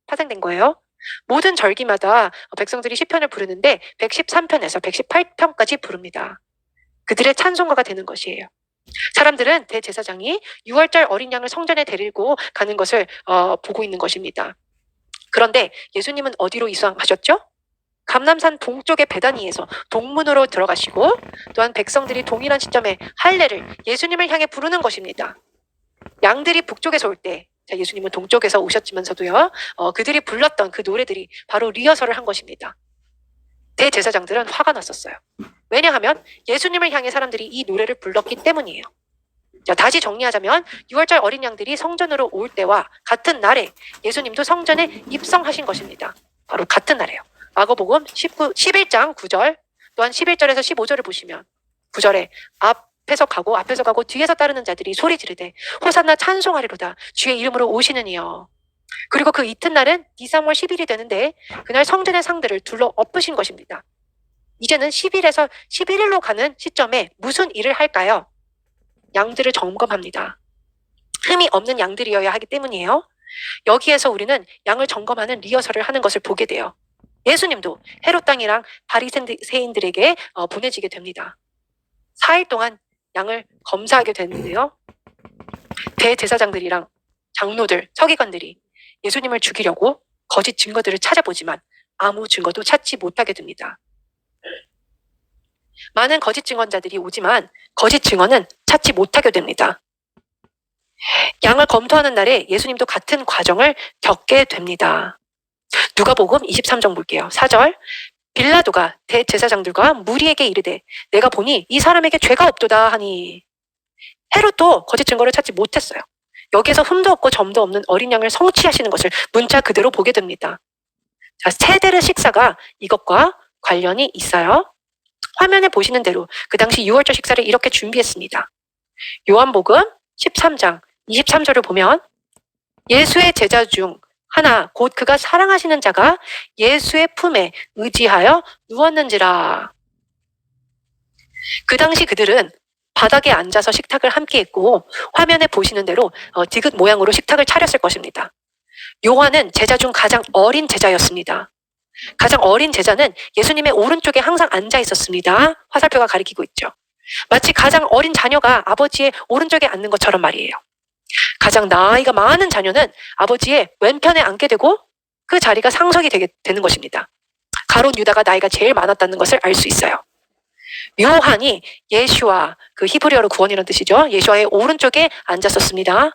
파생된 거예요. 모든 절기마다 백성들이 시편을 부르는데 113편에서 118편까지 부릅니다. 그들의 찬송가가 되는 것이에요. 사람들은 대제사장이 6월절 어린 양을 성전에 데리고 가는 것을 보고 있는 것입니다. 그런데 예수님은 어디로 이송하셨죠? 감람산 동쪽의 베다니에서 동문으로 들어가시고 또한 백성들이 동일한 시점에 할례를 예수님을 향해 부르는 것입니다. 양들이 북쪽에서 올 때 예수님은 동쪽에서 오셨지만서도요, 그들이 불렀던 그 노래들이 바로 리허설을 한 것입니다. 대제사장들은 화가 났었어요. 왜냐하면 예수님을 향해 사람들이 이 노래를 불렀기 때문이에요. 자, 다시 정리하자면 6월절 어린 양들이 성전으로 올 때와 같은 날에 예수님도 성전에 입성하신 것입니다. 바로 같은 날이에요. 마가복음 11장 9절 또한 11절에서 15절을 보시면 9절에 앞에서 가고 뒤에서 따르는 자들이 소리 지르되 호산나 찬송하리로다 주의 이름으로 오시는 이여. 그리고 그 이튿날은 니사월 10일이 되는데 그날 성전의 상들을 둘러 엎으신 것입니다. 이제는 10일에서 11일로 가는 시점에 무슨 일을 할까요? 양들을 점검합니다. 흠이 없는 양들이어야 하기 때문이에요. 여기에서 우리는 양을 점검하는 리허설을 하는 것을 보게 돼요. 예수님도 헤롯 땅이랑 바리새인들에게 보내지게 됩니다. 4일 동안 양을 검사하게 되는데요. 대제사장들이랑 장로들, 서기관들이 예수님을 죽이려고 거짓 증거들을 찾아보지만 아무 증거도 찾지 못하게 됩니다. 많은 거짓 증언자들이 오지만 거짓 증언은 찾지 못하게 됩니다. 양을 검토하는 날에 예수님도 같은 과정을 겪게 됩니다. 누가복음 23장 볼게요. 4절 빌라도가 대제사장들과 무리에게 이르되 내가 보니 이 사람에게 죄가 없도다 하니. 헤롯도 거짓 증거를 찾지 못했어요. 여기에서 흠도 없고 점도 없는 어린 양을 성취하시는 것을 문자 그대로 보게 됩니다. 자, 세대의 식사가 이것과 관련이 있어요. 화면에 보시는 대로 그 당시 6월절 식사를 이렇게 준비했습니다. 요한복음 13장 23절을 보면 예수의 제자 중 하나 곧 그가 사랑하시는 자가 예수의 품에 의지하여 누웠는지라. 그 당시 그들은 바닥에 앉아서 식탁을 함께 했고 화면에 보시는 대로 디귿 모양으로 식탁을 차렸을 것입니다. 요한은 제자 중 가장 어린 제자였습니다. 가장 어린 제자는 예수님의 오른쪽에 항상 앉아 있었습니다. 화살표가 가리키고 있죠. 마치 가장 어린 자녀가 아버지의 오른쪽에 앉는 것처럼 말이에요. 가장 나이가 많은 자녀는 아버지의 왼편에 앉게 되고 그 자리가 상속이 되는 것입니다. 가룟 유다가 나이가 제일 많았다는 것을 알 수 있어요. 요한이 예슈아, 그 히브리어로 구원이라는 뜻이죠. 예슈아의 오른쪽에 앉았었습니다.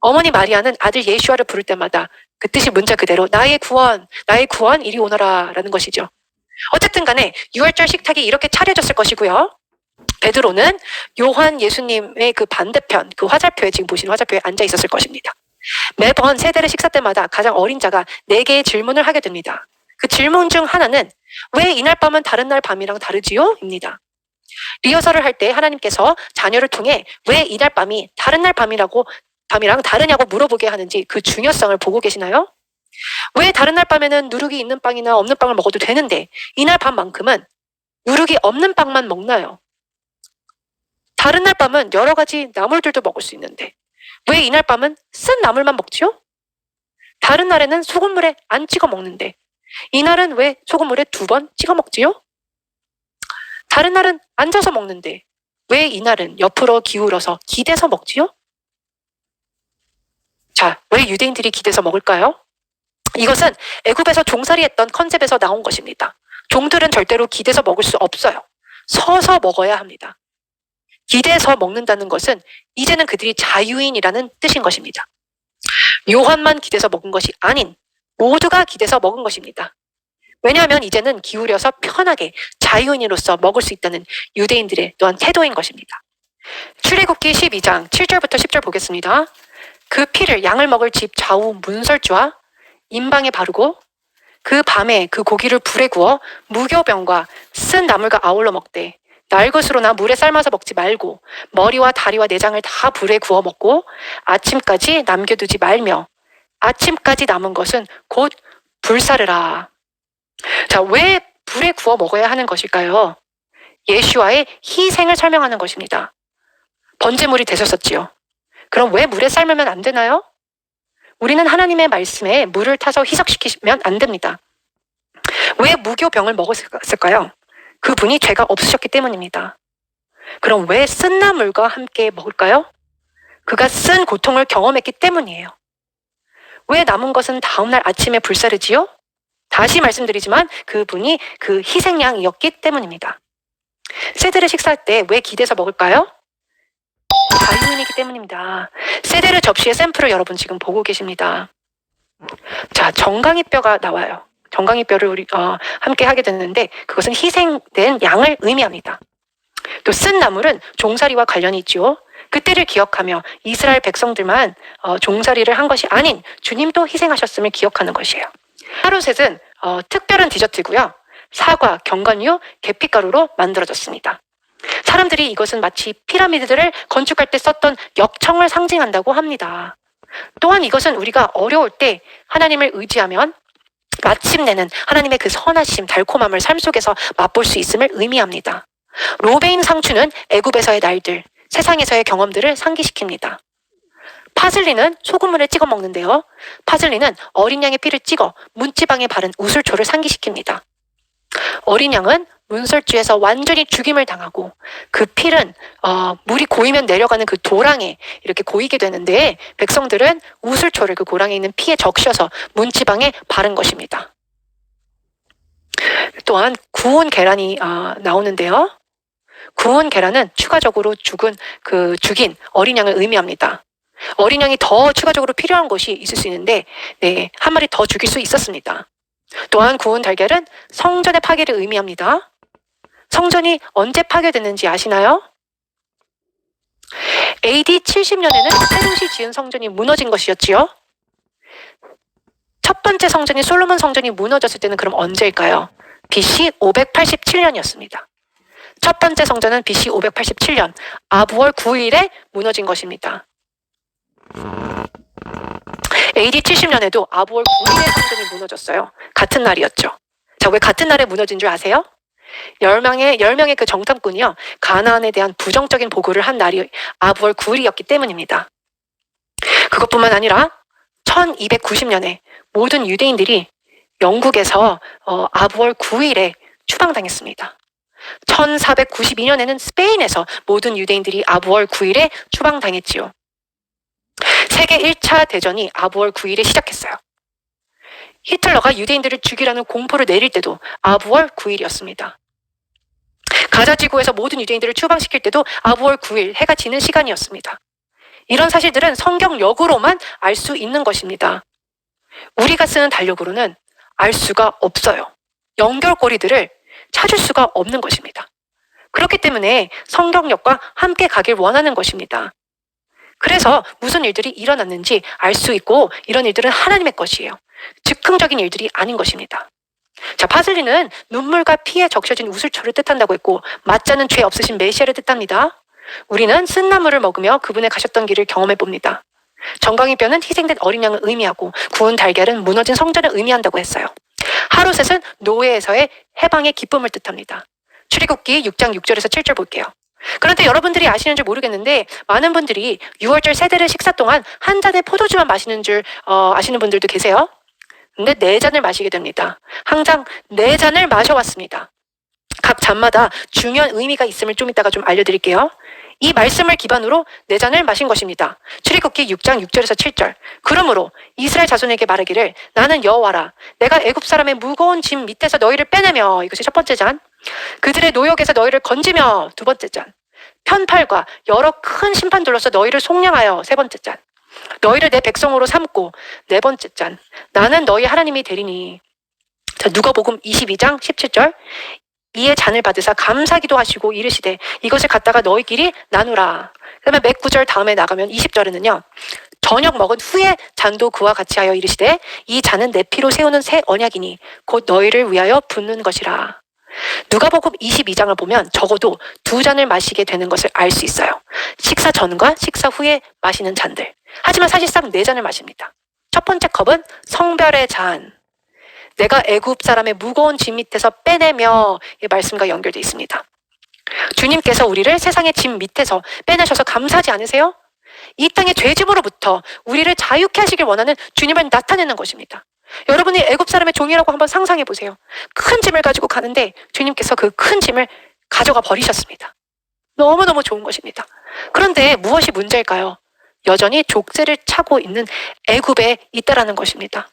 어머니 마리아는 아들 예슈아를 부를 때마다 그 뜻이 문자 그대로 나의 구원 이리 오너라 라는 것이죠. 어쨌든 간에 6월절 식탁이 이렇게 차려졌을 것이고요. 베드로는 요한 예수님의 그 반대편, 그 화살표에 지금 보시는 화살표에 앉아 있었을 것입니다. 매번 세대의 식사 때마다 가장 어린 자가 4개의 질문을 하게 됩니다. 그 질문 중 하나는 왜 이날 밤은 다른 날 밤이랑 다르지요? 입니다. 리허설을 할 때 하나님께서 자녀를 통해 왜 이날 밤이 다른 날 밤이랑 다르냐고 물어보게 하는지 그 중요성을 보고 계시나요? 왜 다른 날 밤에는 누룩이 있는 빵이나 없는 빵을 먹어도 되는데 이날 밤만큼은 누룩이 없는 빵만 먹나요? 다른 날 밤은 여러 가지 나물들도 먹을 수 있는데 왜 이날 밤은 쓴 나물만 먹지요? 다른 날에는 소금물에 안 찍어 먹는데 이날은 왜 소금물에 2번 찍어 먹지요? 다른 날은 앉아서 먹는데 왜 이날은 옆으로 기울어서 기대서 먹지요? 자, 왜 유대인들이 기대서 먹을까요? 이것은 애굽에서 종살이했던 컨셉에서 나온 것입니다. 종들은 절대로 기대서 먹을 수 없어요. 서서 먹어야 합니다. 기대서 먹는다는 것은 이제는 그들이 자유인이라는 뜻인 것입니다. 요한만 기대서 먹은 것이 아닌 모두가 기대서 먹은 것입니다. 왜냐하면 이제는 기울여서 편하게 자유인으로서 먹을 수 있다는 유대인들의 또한 태도인 것입니다. 출애굽기 12장 7절부터 10절 보겠습니다. 그 피를 양을 먹을 집 좌우 문설주와 임방에 바르고 그 밤에 그 고기를 불에 구워 무교병과 쓴 나물과 아울러 먹되 날것으로나 물에 삶아서 먹지 말고 머리와 다리와 내장을 다 불에 구워 먹고 아침까지 남겨두지 말며 아침까지 남은 것은 곧 불사르라. 자, 왜 불에 구워 먹어야 하는 것일까요? 예수와의 희생을 설명하는 것입니다. 번제물이 되셨었지요. 그럼 왜 물에 삶으면 안 되나요? 우리는 하나님의 말씀에 물을 타서 희석시키면 안 됩니다. 왜 무교병을 먹었을까요? 그분이 죄가 없으셨기 때문입니다. 그럼 왜 쓴나물과 함께 먹을까요? 그가 쓴 고통을 경험했기 때문이에요. 왜 남은 것은 다음날 아침에 불사르지요? 다시 말씀드리지만 그분이 그 희생양이었기 때문입니다. 세데르 식사할 때 왜 기대서 먹을까요? 자유인이기 때문입니다. 세데르 접시의 샘플을 여러분 지금 보고 계십니다. 자, 정강이뼈가 나와요. 정강이뼈를 우리 함께 하게 됐는데 그것은 희생된 양을 의미합니다. 또 쓴 나물은 종살이와 관련이 있죠. 그때를 기억하며 이스라엘 백성들만 종살이를 한 것이 아닌 주님도 희생하셨음을 기억하는 것이에요. 하루셋은 특별한 디저트고요. 사과, 견과류, 계피가루로 만들어졌습니다. 사람들이 이것은 마치 피라미드를 건축할 때 썼던 역청을 상징한다고 합니다. 또한 이것은 우리가 어려울 때 하나님을 의지하면 마침내는 하나님의 그 선하심, 달콤함을 삶 속에서 맛볼 수 있음을 의미합니다. 로베인 상추는 애굽에서의 날들, 세상에서의 경험들을 상기시킵니다. 파슬리는 소금물에 찍어 먹는데요. 파슬리는 어린 양의 피를 찍어 문지방에 바른 우슬초를 상기시킵니다. 어린 양은 문설주에서 완전히 죽임을 당하고 그 피는 물이 고이면 내려가는 그 도랑에 이렇게 고이게 되는데 백성들은 우슬초를 그 고랑에 있는 피에 적셔서 문지방에 바른 것입니다. 또한 구운 계란이 나오는데요. 구운 계란은 추가적으로 죽인 어린 양을 의미합니다. 어린 양이 더 추가적으로 필요한 것이 있을 수 있는데 한 마리 더 죽일 수 있었습니다. 또한 구운 달걀은 성전의 파괴를 의미합니다. 성전이 언제 파괴됐는지 아시나요? AD 70년에는 새로시 지은 성전이 무너진 것이었지요. 첫 번째 성전이 솔로몬 성전이 무너졌을 때는 그럼 언제일까요? BC 587년이었습니다. 첫 번째 성전은 BC 587년 아부월 9일에 무너진 것입니다. AD 70년에도 아부월 9일에 성전이 무너졌어요. 같은 날이었죠. 자, 왜 같은 날에 무너진 줄 아세요? 10명의 그 정탐꾼이요. 가나안에 대한 부정적인 보고를 한 날이 아부월 9일이었기 때문입니다. 그것뿐만 아니라 1290년에 모든 유대인들이 영국에서 아부월 9일에 추방당했습니다. 1492년에는 스페인에서 모든 유대인들이 아부월 9일에 추방당했지요. 세계 1차 대전이 아부월 9일에 시작했어요. 히틀러가 유대인들을 죽이라는 공포를 내릴 때도 아부월 9일이었습니다. 가자 지구에서 모든 유대인들을 추방시킬 때도 아부월 9일 해가 지는 시간이었습니다. 이런 사실들은 성경역으로만 알 수 있는 것입니다. 우리가 쓰는 달력으로는 알 수가 없어요. 연결고리들을 찾을 수가 없는 것입니다. 그렇기 때문에 성경역과 함께 가길 원하는 것입니다. 그래서 무슨 일들이 일어났는지 알 수 있고 이런 일들은 하나님의 것이에요. 즉흥적인 일들이 아닌 것입니다. 자, 파슬리는 눈물과 피에 적셔진 우슬초를 뜻한다고 했고 마자는 죄 없으신 메시아를 뜻합니다. 우리는 쓴나물을 먹으며 그분의 가셨던 길을 경험해 봅니다. 정강이뼈는 희생된 어린 양을 의미하고 구운 달걀은 무너진 성전을 의미한다고 했어요. 하루셋은 노예에서의 해방의 기쁨을 뜻합니다. 출애굽기 6장 6절에서 7절 볼게요. 그런데 여러분들이 아시는지 모르겠는데 많은 분들이 6월절 세대를 식사 동안 한 잔의 포도주만 마시는 줄 아시는 분들도 계세요. 근데 4잔을 마시게 됩니다. 항상 4잔을 마셔왔습니다. 각 잔마다 중요한 의미가 있음을 좀 이따가 좀 알려드릴게요. 이 말씀을 기반으로 4잔을 마신 것입니다. 출애굽기 6장 6절에서 7절. 그러므로 이스라엘 자손에게 말하기를 나는 여호와라. 내가 애굽 사람의 무거운 짐 밑에서 너희를 빼내며 이것이 첫 번째 잔. 그들의 노역에서 너희를 건지며 두 번째 잔. 편팔과 여러 큰 심판들로서 너희를 속량하여 세 번째 잔. 너희를 내 백성으로 삼고 네 번째 잔. 나는 너희 하나님이 되리니. 자, 누가복음 22장 17절. 이에 잔을 받으사 감사기도 하시고 이르시되 이것을 갖다가 너희끼리 나누라. 그러면 몇 구절 다음에 나가면 20절에는요. 저녁 먹은 후에 잔도 그와 같이 하여 이르시되 이 잔은 내 피로 세우는 새 언약이니 곧 너희를 위하여 붓는 것이라. 누가복음 22장을 보면 적어도 2잔을 마시게 되는 것을 알 수 있어요. 식사 전과 식사 후에 마시는 잔들. 하지만 사실상 4잔을 마십니다. 첫 번째 컵은 성별의 잔. 내가 애굽 사람의 무거운 짐 밑에서 빼내며 이 말씀과 연결되어 있습니다. 주님께서 우리를 세상의 짐 밑에서 빼내셔서 감사하지 않으세요? 이 땅의 죄짐으로부터 우리를 자유케 하시길 원하는 주님을 나타내는 것입니다. 여러분이 애굽 사람의 종이라고 한번 상상해 보세요. 큰 짐을 가지고 가는데 주님께서 그 큰 짐을 가져가 버리셨습니다. 너무너무 좋은 것입니다. 그런데 무엇이 문제일까요? 여전히 족쇄를 차고 있는 애굽에 있다라는 것입니다.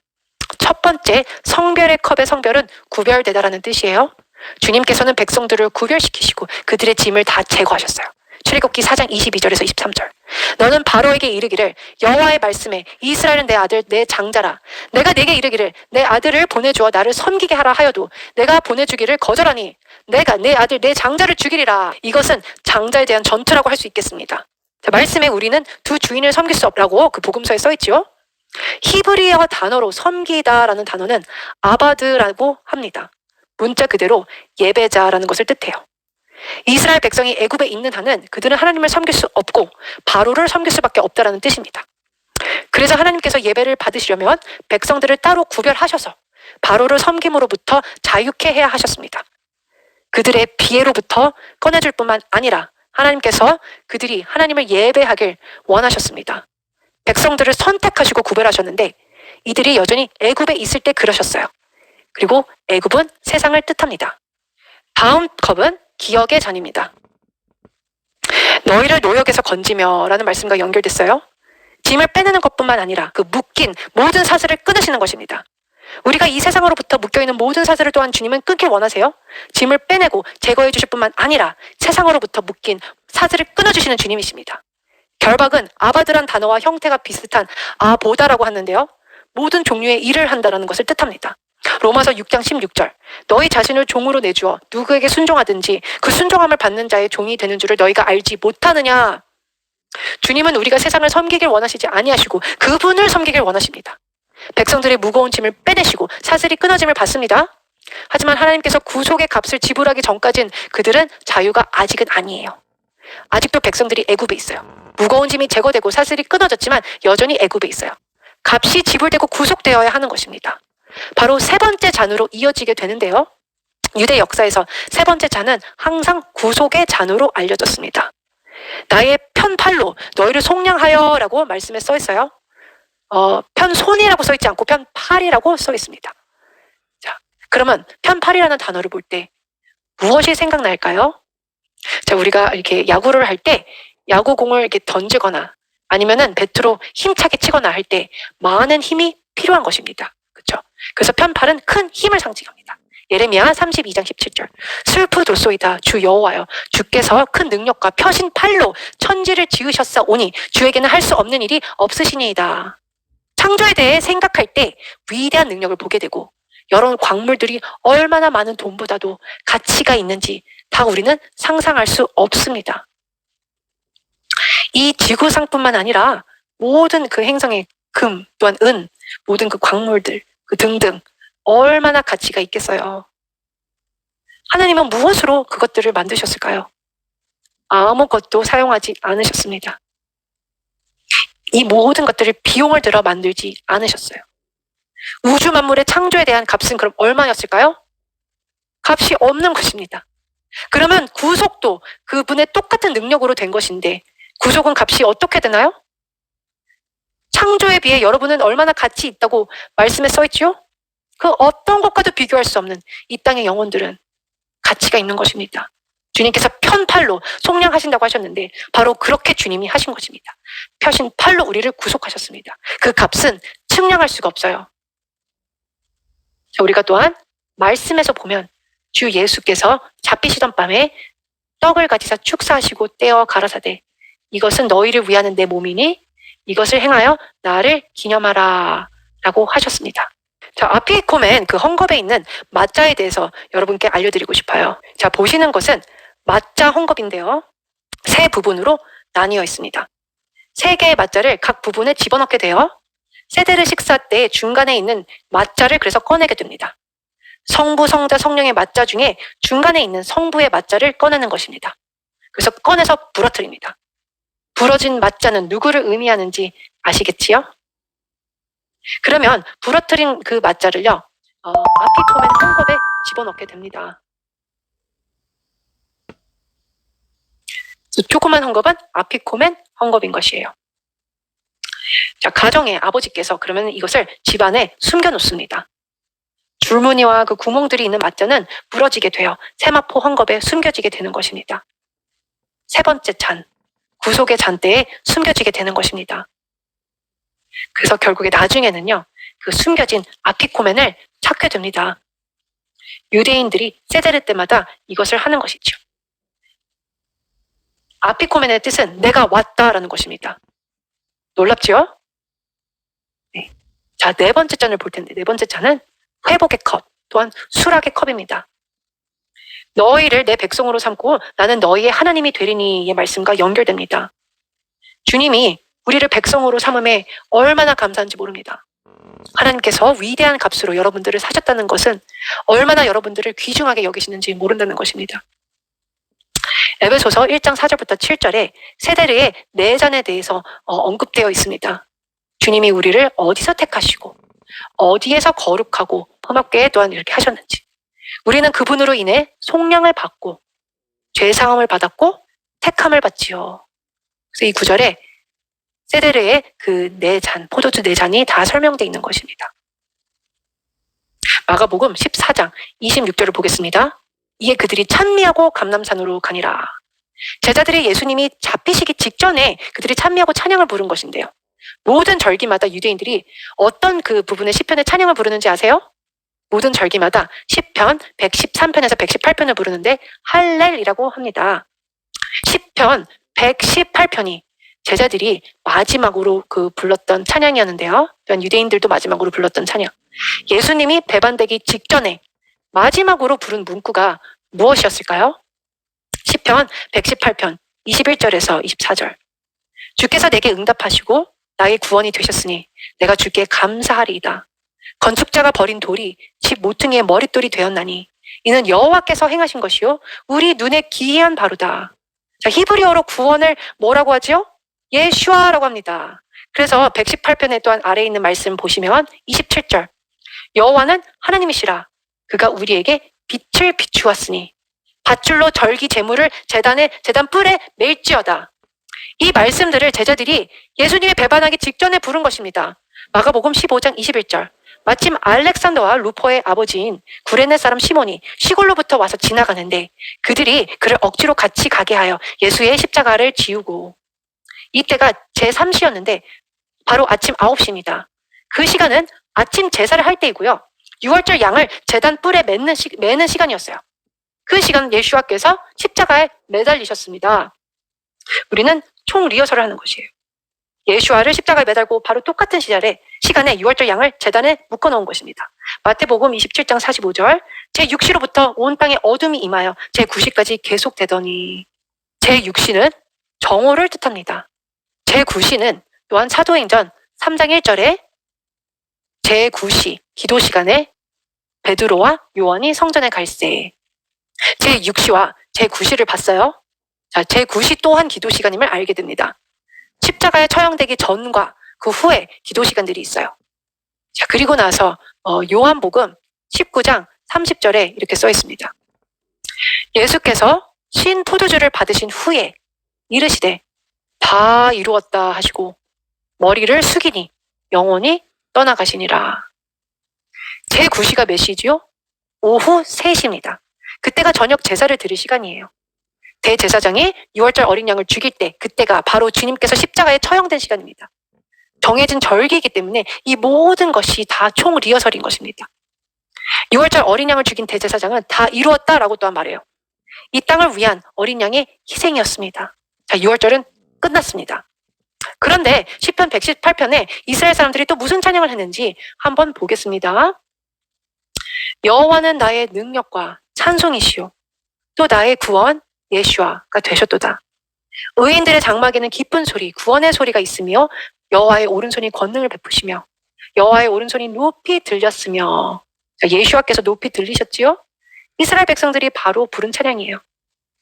첫 번째, 성별의 컵의 성별은 구별되다라는 뜻이에요. 주님께서는 백성들을 구별시키시고 그들의 짐을 다 제거하셨어요. 출애굽기 4장 22절에서 23절. 너는 바로에게 이르기를 여호와의 말씀에 이스라엘은 내 아들 내 장자라. 내가 네게 이르기를 내 아들을 보내주어 나를 섬기게 하라 하여도 내가 보내주기를 거절하니 내가 내 아들 내 장자를 죽이리라. 이것은 장자에 대한 전투라고 할 수 있겠습니다. 자, 말씀에 우리는 두 주인을 섬길 수 없라고 그 복음서에 써있지요. 히브리어 단어로 섬기다라는 단어는 아바드라고 합니다. 문자 그대로 예배자라는 것을 뜻해요. 이스라엘 백성이 애굽에 있는 한은 그들은 하나님을 섬길 수 없고 바로를 섬길 수밖에 없다라는 뜻입니다. 그래서 하나님께서 예배를 받으시려면 백성들을 따로 구별하셔서 바로를 섬김으로부터 자유케 해야 하셨습니다. 그들의 비애로부터 꺼내줄 뿐만 아니라 하나님께서 그들이 하나님을 예배하길 원하셨습니다. 백성들을 선택하시고 구별하셨는데 이들이 여전히 애굽에 있을 때 그러셨어요. 그리고 애굽은 세상을 뜻합니다. 다음 컵은 기억의 잔입니다. 너희를 노역에서 건지며 라는 말씀과 연결됐어요. 짐을 빼내는 것뿐만 아니라 그 묶인 모든 사슬을 끊으시는 것입니다. 우리가 이 세상으로부터 묶여있는 모든 사슬을 또한 주님은 끊길 원하세요. 짐을 빼내고 제거해 주실 뿐만 아니라 세상으로부터 묶인 사슬을 끊어주시는 주님이십니다. 결박은 아바드란 단어와 형태가 비슷한 아보다라고 하는데요. 모든 종류의 일을 한다는 것을 뜻합니다. 로마서 6장 16절. 너희 자신을 종으로 내주어 누구에게 순종하든지 그 순종함을 받는 자의 종이 되는 줄을 너희가 알지 못하느냐. 주님은 우리가 세상을 섬기길 원하시지 아니하시고 그분을 섬기길 원하십니다. 백성들의 무거운 짐을 빼내시고 사슬이 끊어짐을 받습니다. 하지만 하나님께서 구속의 값을 지불하기 전까진 그들은 자유가 아직은 아니에요. 아직도 백성들이 애굽에 있어요. 무거운 짐이 제거되고 사슬이 끊어졌지만 여전히 애굽에 있어요. 값이 지불되고 구속되어야 하는 것입니다. 바로 세 번째 잔으로 이어지게 되는데요. 유대 역사에서 세 번째 잔은 항상 구속의 잔으로 알려졌습니다. 나의 편팔로 너희를 속량하여 라고 말씀에 써 있어요. 편손이라고 써 있지 않고 편팔이라고 써 있습니다. 자, 그러면 편팔이라는 단어를 볼 때 무엇이 생각날까요? 자, 우리가 이렇게 야구를 할 때 야구공을 이렇게 던지거나 아니면은 배트로 힘차게 치거나 할 때 많은 힘이 필요한 것입니다. 그렇죠? 그래서 편팔은 큰 힘을 상징합니다. 예레미야 32장 17절. 슬프도소이다 주 여호와여 주께서 큰 능력과 펴신 팔로 천지를 지으셨사오니 주에게는 할 수 없는 일이 없으시니이다. 창조에 대해 생각할 때 위대한 능력을 보게 되고 여러 광물들이 얼마나 많은 돈보다도 가치가 있는지 다 우리는 상상할 수 없습니다. 이 지구상뿐만 아니라 모든 그 행성의 금 또한 은 모든 그 광물들 그 등등 얼마나 가치가 있겠어요. 하나님은 무엇으로 그것들을 만드셨을까요? 아무것도 사용하지 않으셨습니다. 이 모든 것들을 비용을 들어 만들지 않으셨어요. 우주 만물의 창조에 대한 값은 그럼 얼마였을까요? 값이 없는 것입니다. 그러면 구속도 그분의 똑같은 능력으로 된 것인데 구속은 값이 어떻게 되나요? 창조에 비해 여러분은 얼마나 가치 있다고 말씀에 써있지요? 그 어떤 것과도 비교할 수 없는 이 땅의 영혼들은 가치가 있는 것입니다. 주님께서 편팔로 속량하신다고 하셨는데 바로 그렇게 주님이 하신 것입니다. 펴신 팔로 우리를 구속하셨습니다. 그 값은 측량할 수가 없어요. 자, 우리가 또한 말씀에서 보면 주 예수께서 잡히시던 밤에 떡을 가지사 축사하시고 떼어 가라사대 이것은 너희를 위하는 내 몸이니 이것을 행하여 나를 기념하라 라고 하셨습니다. 자, 아피코멘 그 헝겊에 있는 맞자에 대해서 여러분께 알려드리고 싶어요. 자, 보시는 것은 맞자 헝겊인데요. 세 부분으로 나뉘어 있습니다. 세 개의 맞자를 각 부분에 집어넣게 돼요. 세대를 식사 때 중간에 있는 맞자를 그래서 꺼내게 됩니다. 성부, 성자, 성령의 맞자 중에 중간에 있는 성부의 맞자를 꺼내는 것입니다. 그래서 꺼내서 부러뜨립니다. 부러진 맞자는 누구를 의미하는지 아시겠지요? 그러면 부러뜨린 그 맞자를요, 아피코멘 헝겊에 집어넣게 됩니다. 조그만 헝겊은 아피코멘 헝겊인 것이에요. 자, 가정에 아버지께서 그러면 이것을 집안에 숨겨놓습니다. 줄무늬와 그 구멍들이 있는 맞자는 부러지게 되어 세마포 헝겊에 숨겨지게 되는 것입니다. 세 번째 잔, 구속의 잔대에 숨겨지게 되는 것입니다. 그래서 결국에 나중에는요, 그 숨겨진 아피코멘을 찾게 됩니다. 유대인들이 세데르 때마다 이것을 하는 것이죠. 아피코멘의 뜻은 내가 왔다라는 것입니다. 놀랍지요? 네. 자, 네 번째 잔을 볼 텐데, 네 번째 잔은 회복의 컵, 또한 수락의 컵입니다. 너희를 내 백성으로 삼고 나는 너희의 하나님이 되리니의 말씀과 연결됩니다. 주님이 우리를 백성으로 삼음에 얼마나 감사한지 모릅니다. 하나님께서 위대한 값으로 여러분들을 사셨다는 것은 얼마나 여러분들을 귀중하게 여기시는지 모른다는 것입니다. 에베소서 1장 4절부터 7절에 세데르의 네 잔에 대해서 언급되어 있습니다. 주님이 우리를 어디서 택하시고 어디에서 거룩하고 흠없게 또한 이렇게 하셨는지, 우리는 그분으로 인해 속량을 받고 죄사함을 받았고 택함을 받지요. 그래서 이 구절에 세데르의 그 네 잔, 포도주 네 잔이 다 설명되어 있는 것입니다. 마가복음 14장 26절을 보겠습니다. 이에 그들이 찬미하고 감람산으로 가니라. 제자들이 예수님이 잡히시기 직전에 그들이 찬미하고 찬양을 부른 것인데요. 모든 절기마다 유대인들이 어떤 그 부분의 시편의 찬양을 부르는지 아세요? 모든 절기마다 시편 113편에서 118편을 부르는데 할렐이라고 합니다. 시편 118편이 제자들이 마지막으로 그 불렀던 찬양이었는데요. 또한 유대인들도 마지막으로 불렀던 찬양. 예수님이 배반되기 직전에 마지막으로 부른 문구가 무엇이었을까요? 시편 118편 21절에서 24절. 주께서 내게 응답하시고 나의 구원이 되셨으니 내가 주께 감사하리이다. 건축자가 버린 돌이 집 모퉁이의 머릿돌이 되었나니 이는 여호와께서 행하신 것이요 우리 눈에 기이한 바로다. 자, 히브리어로 구원을 뭐라고 하지요? 예슈아라고 합니다. 그래서 118편에 또한 아래에 있는 말씀 보시면 27절. 여호와는 하나님이시라. 그가 우리에게 빛을 비추었으니 밧줄로 절기 제물을 제단 뿔에 맬지어다. 이 말씀들을 제자들이 예수님의 배반하기 직전에 부른 것입니다. 마가복음 15장 21절. 마침 알렉산더와 루포의 아버지인 구레네 사람 시몬이 시골로부터 와서 지나가는데 그들이 그를 억지로 같이 가게 하여 예수의 십자가를 지우고, 이때가 제3시였는데 바로 아침 9시입니다. 그 시간은 아침 제사를 할 때이고요. 6월절 양을 제단 뿔에 매는 시간이었어요. 그 시간 예수와께서 십자가에 매달리셨습니다. 우리는 총 리허설을 하는 것이에요. 예수와를 십자가에 매달고 바로 똑같은 시간에 6월절 양을 제단에 묶어놓은 것입니다. 마태복음 27장 45절. 제6시로부터 온 땅에 어둠이 임하여 제9시까지 계속되더니. 제6시는 정오를 뜻합니다. 제9시는 또한 사도행전 3장 1절에 제9시 기도 시간에 베드로와 요한이 성전에 갈새. 제6시와 제9시를 봤어요. 자, 제9시 또한 기도 시간임을 알게 됩니다. 십자가에 처형되기 전과 그 후에 기도 시간들이 있어요. 자, 그리고 나서 요한복음 19장 30절에 이렇게 써 있습니다. 예수께서 신 포도주를 받으신 후에 이르시되 다 이루었다 하시고 머리를 숙이니 영원히 떠나가시니라. 제9시가 몇 시지요? 오후 3시입니다. 그때가 저녁 제사를 드릴 시간이에요. 대제사장이 6월절 어린 양을 죽일 때 그때가 바로 주님께서 십자가에 처형된 시간입니다. 정해진 절기이기 때문에 이 모든 것이 다 총 리허설인 것입니다. 6월절 어린 양을 죽인 대제사장은 다 이루었다라고 또한 말해요. 이 땅을 위한 어린 양의 희생이었습니다. 자, 6월절은 끝났습니다. 그런데 시편 118편에 이스라엘 사람들이 또 무슨 찬양을 했는지 한번 보겠습니다. 여호와는 나의 능력과 찬송이시오 또 나의 구원 예슈아가 되셨도다. 의인들의 장막에는 기쁜 소리, 구원의 소리가 있으며 여호와의 오른손이 권능을 베푸시며 여호와의 오른손이 높이 들렸으며. 예슈아께서 높이 들리셨지요? 이스라엘 백성들이 바로 부른 찬양이에요.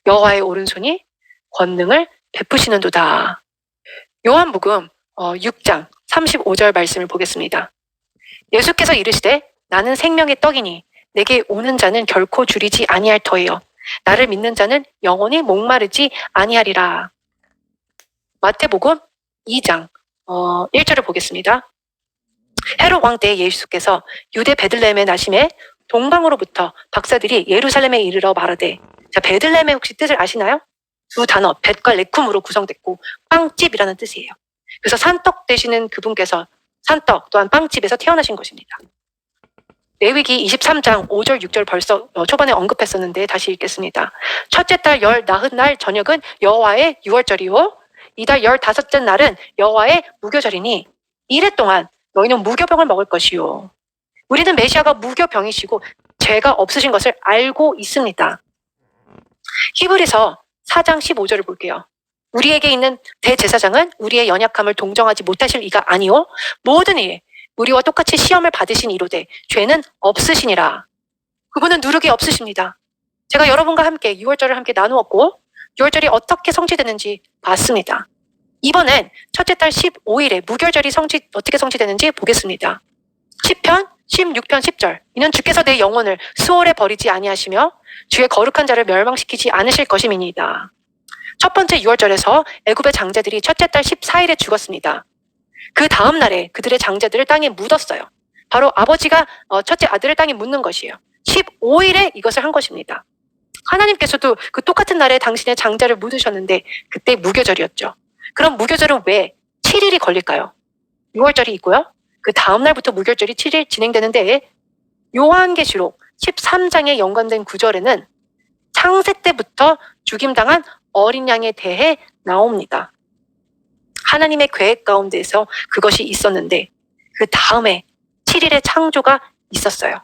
여호와의 오른손이 권능을 베푸시는도다. 요한복음 6장 35절 말씀을 보겠습니다. 예수께서 이르시되 나는 생명의 떡이니 내게 오는 자는 결코 줄이지 아니할 터예요. 나를 믿는 자는 영원히 목마르지 아니하리라. 마태복음 2장 1절을 보겠습니다. 헤롯 왕 때 예수께서 유대 베들레헴에 나심에 동방으로부터 박사들이 예루살렘에 이르러 말하되, 자, 베들레헴의 혹시 뜻을 아시나요? 두 단어 벳과 레쿰으로 구성됐고 빵집이라는 뜻이에요. 그래서 산떡 되시는 그분께서 산떡 또한 빵집에서 태어나신 것입니다. 레위기 23장 5절 6절 벌써 초반에 언급했었는데 다시 읽겠습니다. 첫째 달 열 나흔 날 저녁은 여호와의 유월절이요 이달 15째 날은 여호와의 무교절이니 이래 동안 너희는 무교병을 먹을 것이요. 우리는 메시아가 무교병이시고 죄가 없으신 것을 알고 있습니다. 히브리서 4장 15절을 볼게요. 우리에게 있는 대제사장은 우리의 연약함을 동정하지 못하실 이가 아니요 모든 이에 우리와 똑같이 시험을 받으신 이로되 죄는 없으시니라. 그분은 누룩이 없으십니다. 제가 여러분과 함께 6월절을 함께 나누었고 6월절이 어떻게 성취되는지 봤습니다. 이번엔 첫째 달 15일에 무교절이 어떻게 성취되는지 보겠습니다. 10편 16편 10절 이는 주께서 내 영혼을 수월에 버리지 아니하시며 주의 거룩한 자를 멸망시키지 않으실 것임이니이다. 첫 번째 6월절에서 애굽의 장자들이 첫째 달 14일에 죽었습니다. 그 다음 날에 그들의 장자들을 땅에 묻었어요. 바로 아버지가 첫째 아들을 땅에 묻는 것이에요. 15일에 이것을 한 것입니다. 하나님께서도 그 똑같은 날에 당신의 장자를 묻으셨는데 그때 무교절이었죠. 그럼 무교절은 왜 7일이 걸릴까요? 6월절이 있고요. 그 다음 날부터 무교절이 7일 진행되는데 요한계시록 13장에 연관된 구절에는 창세 때부터 죽임당한 어린 양에 대해 나옵니다. 하나님의 계획 가운데서 그것이 있었는데 그 다음에 7일의 창조가 있었어요.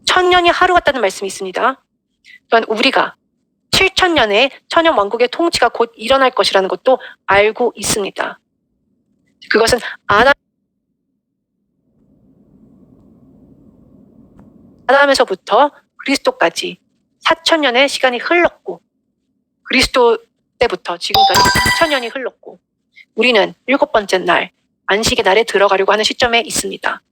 1000년이 하루 같다는 말씀이 있습니다. 또한 우리가 7000년의 천년 왕국의 통치가 곧 일어날 것이라는 것도 알고 있습니다. 그것은 아담에서부터 그리스도까지 4000년의 시간이 흘렀고 그리스도 때부터 지금까지 2000년이 흘렀고 우리는 7번째 날 안식의 날에 들어가려고 하는 시점에 있습니다.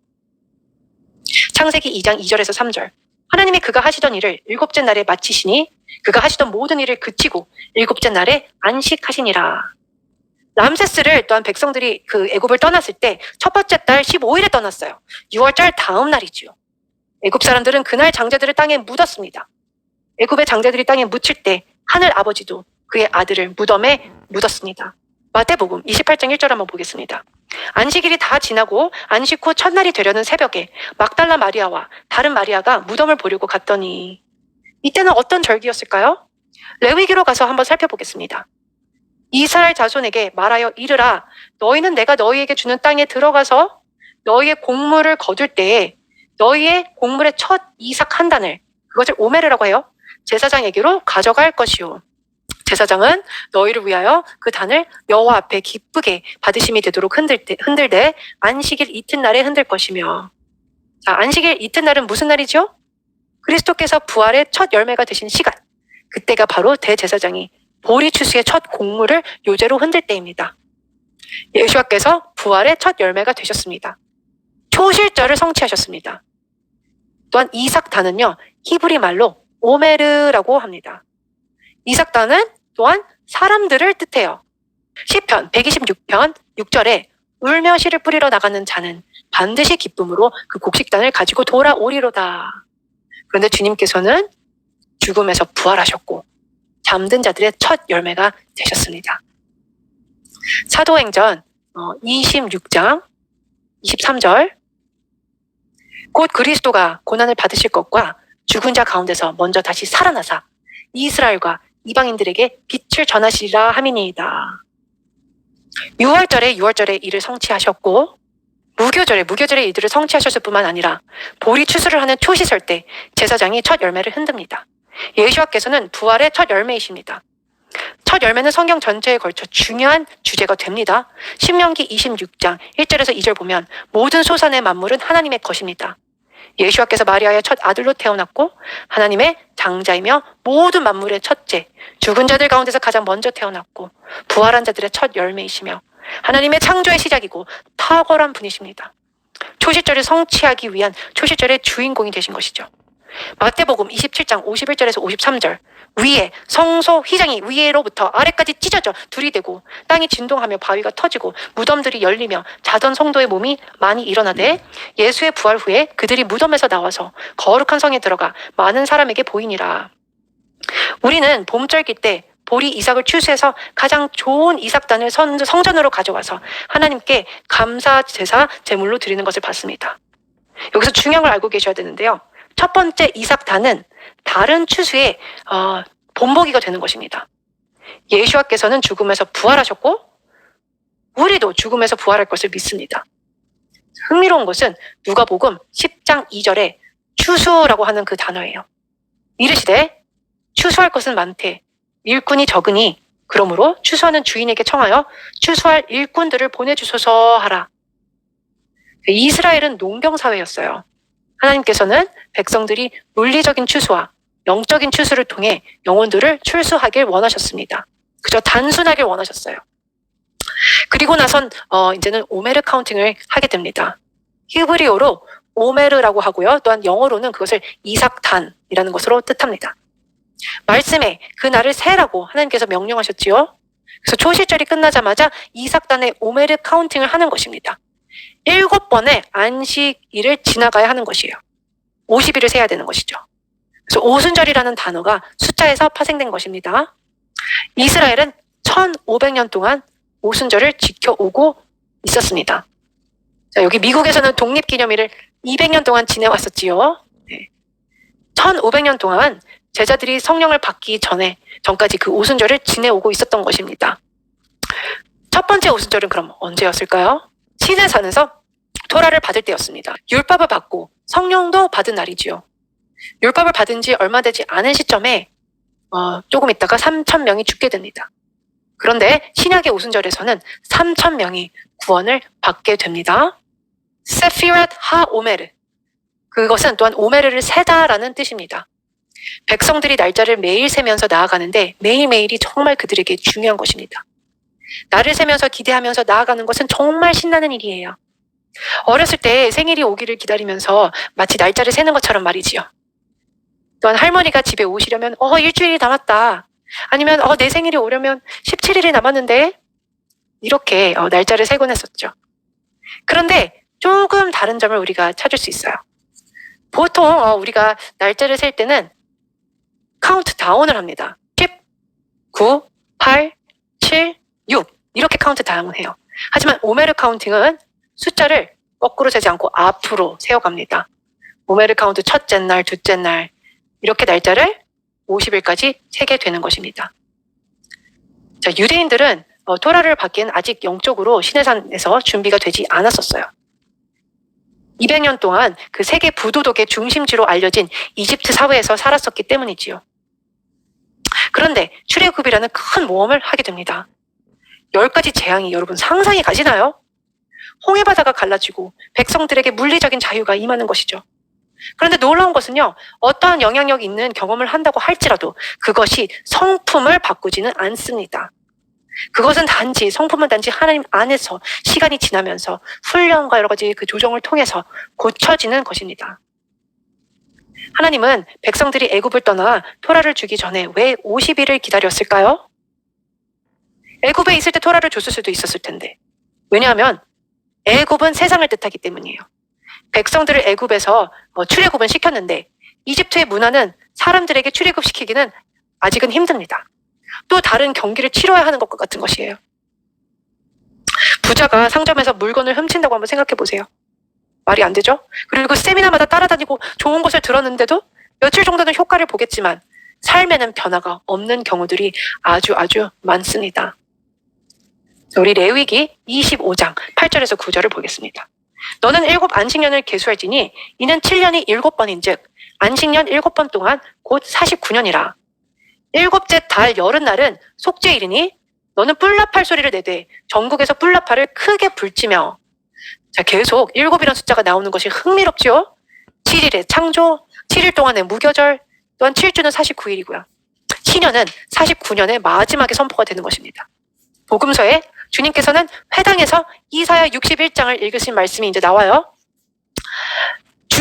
창세기 2장 2절에서 3절 하나님이 그가 하시던 일을 7째 날에 마치시니 그가 하시던 모든 일을 그치고 7째 날에 안식하시니라. 람세스를 또한 백성들이 그 애굽을 떠났을 때 첫 번째 달 15일에 떠났어요. 6월절 다음 날이지요. 애굽 사람들은 그날 장자들을 땅에 묻었습니다. 애굽의 장자들이 땅에 묻힐 때 하늘 아버지도 그의 아들을 무덤에 묻었습니다. 마태복음 28장 1절 한번 보겠습니다. 안식일이 다 지나고 안식 후 첫날이 되려는 새벽에 막달라 마리아와 다른 마리아가 무덤을 보려고 갔더니 이때는 어떤 절기였을까요? 레위기로 가서 한번 살펴보겠습니다. 이스라엘 자손에게 말하여 이르라 너희는 내가 너희에게 주는 땅에 들어가서 너희의 곡물을 거둘 때에 너희의 곡물의 첫 이삭 한 단을 그것을 오메르라고 해요. 제사장에게로 가져갈 것이요. 제사장은 너희를 위하여 그 단을 여호와 앞에 기쁘게 받으심이 되도록 흔들되 안식일 이튿날에 흔들 것이며. 자, 안식일 이튿날은 무슨 날이죠? 그리스도께서 부활의 첫 열매가 되신 시간. 그때가 바로 대제사장이 보리 추수의 첫 곡물을 요제로 흔들 때입니다. 예수와께서 부활의 첫 열매가 되셨습니다. 초실절을 성취하셨습니다. 또한 이삭단은요 히브리 말로 오메르라고 합니다. 이삭단은 또한 사람들을 뜻해요. 시편 126편 6절에 울며 씨를 뿌리러 나가는 자는 반드시 기쁨으로 그 곡식단을 가지고 돌아오리로다. 그런데 주님께서는 죽음에서 부활하셨고 잠든 자들의 첫 열매가 되셨습니다. 사도행전 26장 23절 곧 그리스도가 고난을 받으실 것과 죽은 자 가운데서 먼저 다시 살아나사 이스라엘과 이방인들에게 빛을 전하시리라 함이니이다. 6월절에 이를 성취하셨고 무교절의 이들을 성취하셨을 뿐만 아니라 보리 추수를 하는 초시설 때 제사장이 첫 열매를 흔듭니다. 예수와께서는 부활의 첫 열매이십니다. 첫 열매는 성경 전체에 걸쳐 중요한 주제가 됩니다. 신명기 26장 1절에서 2절 보면 모든 소산의 만물은 하나님의 것입니다. 예수와께서 마리아의 첫 아들로 태어났고 하나님의 장자이며 모든 만물의 첫째, 죽은 자들 가운데서 가장 먼저 태어났고 부활한 자들의 첫 열매이시며 하나님의 창조의 시작이고 탁월한 분이십니다. 초실절을 성취하기 위한 초실절의 주인공이 되신 것이죠. 마태복음 27장 51절에서 53절 위에 성소 휘장이 위에로부터 아래까지 찢어져 둘이 되고 땅이 진동하며 바위가 터지고 무덤들이 열리며 자던 성도의 몸이 많이 일어나되 예수의 부활 후에 그들이 무덤에서 나와서 거룩한 성에 들어가 많은 사람에게 보이니라. 우리는 봄절기 때 보리 이삭을 추수해서 가장 좋은 이삭단을 성전으로 가져와서 하나님께 감사 제사 제물로 드리는 것을 봤습니다. 여기서 중요한 걸 알고 계셔야 되는데요. 첫 번째 이삭단은 다른 추수의 본보기가 되는 것입니다. 예수와께서는 죽음에서 부활하셨고 우리도 죽음에서 부활할 것을 믿습니다. 흥미로운 것은 누가복음 10장 2절에 추수라고 하는 그 단어예요. 이르시되 추수할 것은 많되 일꾼이 적으니 그러므로 추수하는 주인에게 청하여 추수할 일꾼들을 보내주소서 하라. 이스라엘은 농경사회였어요. 하나님께서는 백성들이 물리적인 추수와 영적인 추수를 통해 영혼들을 출수하길 원하셨습니다. 그저 단순하길 원하셨어요. 그리고 나선 이제는 오메르 카운팅을 하게 됩니다. 히브리어로 오메르라고 하고요. 또한 영어로는 그것을 이삭단이라는 것으로 뜻합니다. 말씀에 그 날을 세라고 하나님께서 명령하셨지요. 그래서 초실절이 끝나자마자 이삭단의 오메르 카운팅을 하는 것입니다. 7번의 안식일을 지나가야 하는 것이에요. 50일을 세야 되는 것이죠. 그래서 오순절이라는 단어가 숫자에서 파생된 것입니다. 이스라엘은 1500년 동안 오순절을 지켜오고 있었습니다. 자, 여기 미국에서는 독립기념일을 200년 동안 지내왔었지요. 네. 1500년 동안 제자들이 성령을 받기 전까지 그 오순절을 지내오고 있었던 것입니다. 첫 번째 오순절은 그럼 언제였을까요? 시내산에서 토라를 받을 때였습니다. 율법을 받고 성령도 받은 날이지요. 율법을 받은 지 얼마 되지 않은 시점에 조금 있다가 3,000명이 죽게 됩니다. 그런데 신약의 오순절에서는 3,000명이 구원을 받게 됩니다. 세피랏 하 오메르, 그것은 또한 오메르를 세다라는 뜻입니다. 백성들이 날짜를 매일 세면서 나아가는데 매일매일이 정말 그들에게 중요한 것입니다. 날을 세면서 기대하면서 나아가는 것은 정말 신나는 일이에요. 어렸을 때 생일이 오기를 기다리면서 마치 날짜를 세는 것처럼 말이지요. 또한 할머니가 집에 오시려면 일주일이 남았다. 아니면 내 생일이 오려면 17일이 남았는데 이렇게 날짜를 세곤 했었죠. 그런데 조금 다른 점을 우리가 찾을 수 있어요. 보통 우리가 날짜를 셀 때는 카운트 다운을 합니다. 10, 9, 8, 7, 6 이렇게 카운트 다운을 해요. 하지만 오메르 카운팅은 숫자를 거꾸로 세지 않고 앞으로 세어갑니다. 오메르 카운트 첫째 날, 둘째 날 이렇게 날짜를 50일까지 세게 되는 것입니다. 자, 유대인들은 토라를 받기엔 아직 영적으로 시내산에서 준비가 되지 않았었어요. 200년 동안 그 세계 부도덕의 중심지로 알려진 이집트 사회에서 살았었기 때문이지요. 그런데 출애굽이라는 큰 모험을 하게 됩니다. 10가지 재앙이 여러분 상상이 가시나요? 홍해바다가 갈라지고 백성들에게 물리적인 자유가 임하는 것이죠. 그런데 놀라운 것은요, 어떠한 영향력 있는 경험을 한다고 할지라도 그것이 성품을 바꾸지는 않습니다. 그것은 성품은 단지 하나님 안에서 시간이 지나면서 훈련과 여러 가지 그 조정을 통해서 고쳐지는 것입니다. 하나님은 백성들이 애굽을 떠나 토라를 주기 전에 왜 50일을 기다렸을까요? 애굽에 있을 때 토라를 줬을 수도 있었을 텐데. 왜냐하면 애굽은 세상을 뜻하기 때문이에요. 백성들을 애굽에서 출애굽은 시켰는데 이집트의 문화는 사람들에게 출애굽시키기는 아직은 힘듭니다. 또 다른 경기를 치러야 하는 것과 같은 것이에요. 부자가 상점에서 물건을 훔친다고 한번 생각해 보세요. 말이 안 되죠? 그리고 세미나마다 따라다니고 좋은 것을 들었는데도 며칠 정도는 효과를 보겠지만 삶에는 변화가 없는 경우들이 아주 많습니다. 우리 레위기 25장 8절에서 9절을 보겠습니다. 너는 7 안식년을 계수할지니 이는 7년이 7번인즉 안식년 7번 동안 곧 49년이라. 7째 달 여름날은 속죄일이니 너는 뿔나팔 소리를 내되 전국에서 뿔나팔을 크게 불지며. 자, 계속 7이라는 숫자가 나오는 것이 흥미롭죠? 7일의 창조, 7일 동안의 무교절, 또한 7주는 49일이고요. 신년은 49년의 마지막에 선포가 되는 것입니다. 복음서에 주님께서는 회당에서 이사야 61장을 읽으신 말씀이 이제 나와요.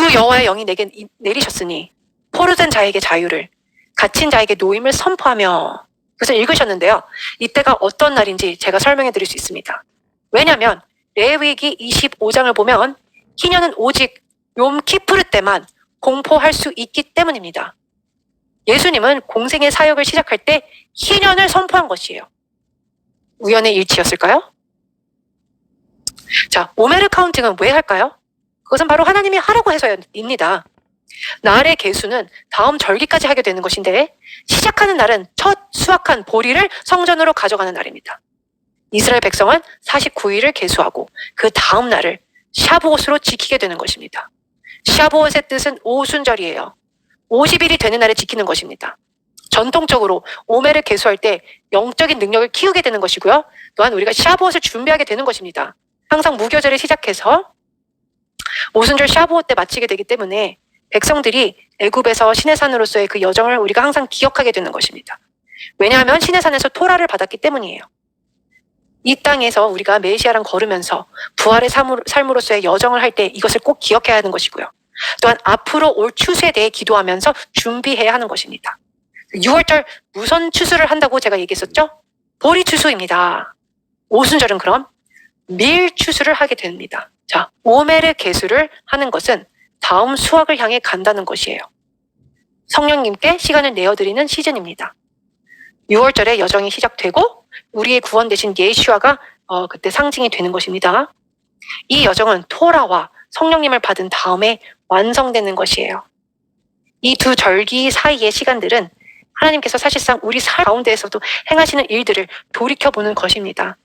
주 여호와의 영이 내게 내리셨으니 포로된 자에게 자유를, 갇힌 자에게 노임을 선포하며. 그것을 읽으셨는데요. 이때가 어떤 날인지 제가 설명해 드릴 수 있습니다. 왜냐하면 레위기 25장을 보면 희년은 오직 욤 키푸르 때만 공포할 수 있기 때문입니다. 예수님은 공생의 사역을 시작할 때 희년을 선포한 것이에요. 우연의 일치였을까요? 자, 오메르 카운팅은 왜 할까요? 그것은 바로 하나님이 하라고 해서입니다. 날의 계수는 다음 절기까지 하게 되는 것인데 시작하는 날은 첫 수확한 보리를 성전으로 가져가는 날입니다. 이스라엘 백성은 49일을 계수하고 그 다음 날을 샤브옷으로 지키게 되는 것입니다. 샤브옷의 뜻은 오순절이에요. 50일이 되는 날에 지키는 것입니다. 전통적으로 오메를 계수할 때 영적인 능력을 키우게 되는 것이고요. 또한 우리가 샤브옷을 준비하게 되는 것입니다. 항상 무교절에 시작해서 오순절 샤브옷 때 마치게 되기 때문에 백성들이 애굽에서 시내산으로서의 그 여정을 우리가 항상 기억하게 되는 것입니다. 왜냐하면 시내산에서 토라를 받았기 때문이에요. 이 땅에서 우리가 메시아랑 걸으면서 부활의 삶으로서의 여정을 할 때 이것을 꼭 기억해야 하는 것이고요. 또한 앞으로 올 추수에 대해 기도하면서 준비해야 하는 것입니다. 6월절 무슨 추수를 한다고 제가 얘기했었죠? 보리 추수입니다. 오순절은 그럼 밀 추수를 하게 됩니다. 자, 오메르 계수를 하는 것은 다음 수확을 향해 간다는 것이에요. 성령님께 시간을 내어드리는 시즌입니다. 6월절에 여정이 시작되고 우리의 구원 되신 예수아가 그때 상징이 되는 것입니다. 이 여정은 토라와 성령님을 받은 다음에 완성되는 것이에요. 이 두 절기 사이의 시간들은 하나님께서 사실상 우리 삶 가운데에서도 행하시는 일들을 돌이켜보는 것입니다.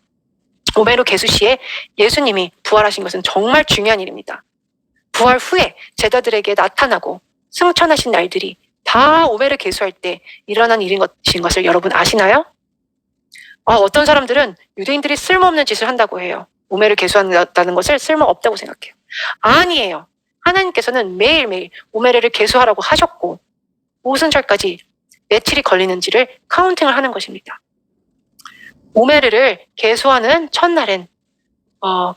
오메르 계수 시에 예수님이 부활하신 것은 정말 중요한 일입니다. 부활 후에 제자들에게 나타나고 승천하신 날들이 다 오메르 계수할 때 일어난 일인 것을 여러분 아시나요? 어떤 사람들은 유대인들이 쓸모없는 짓을 한다고 해요. 오메르 계수한다는 것을 쓸모없다고 생각해요. 아니에요. 하나님께서는 매일매일 오메르를 계수하라고 하셨고 오순절까지 며칠이 걸리는지를 카운팅을 하는 것입니다. 오메르를 계수하는 첫날엔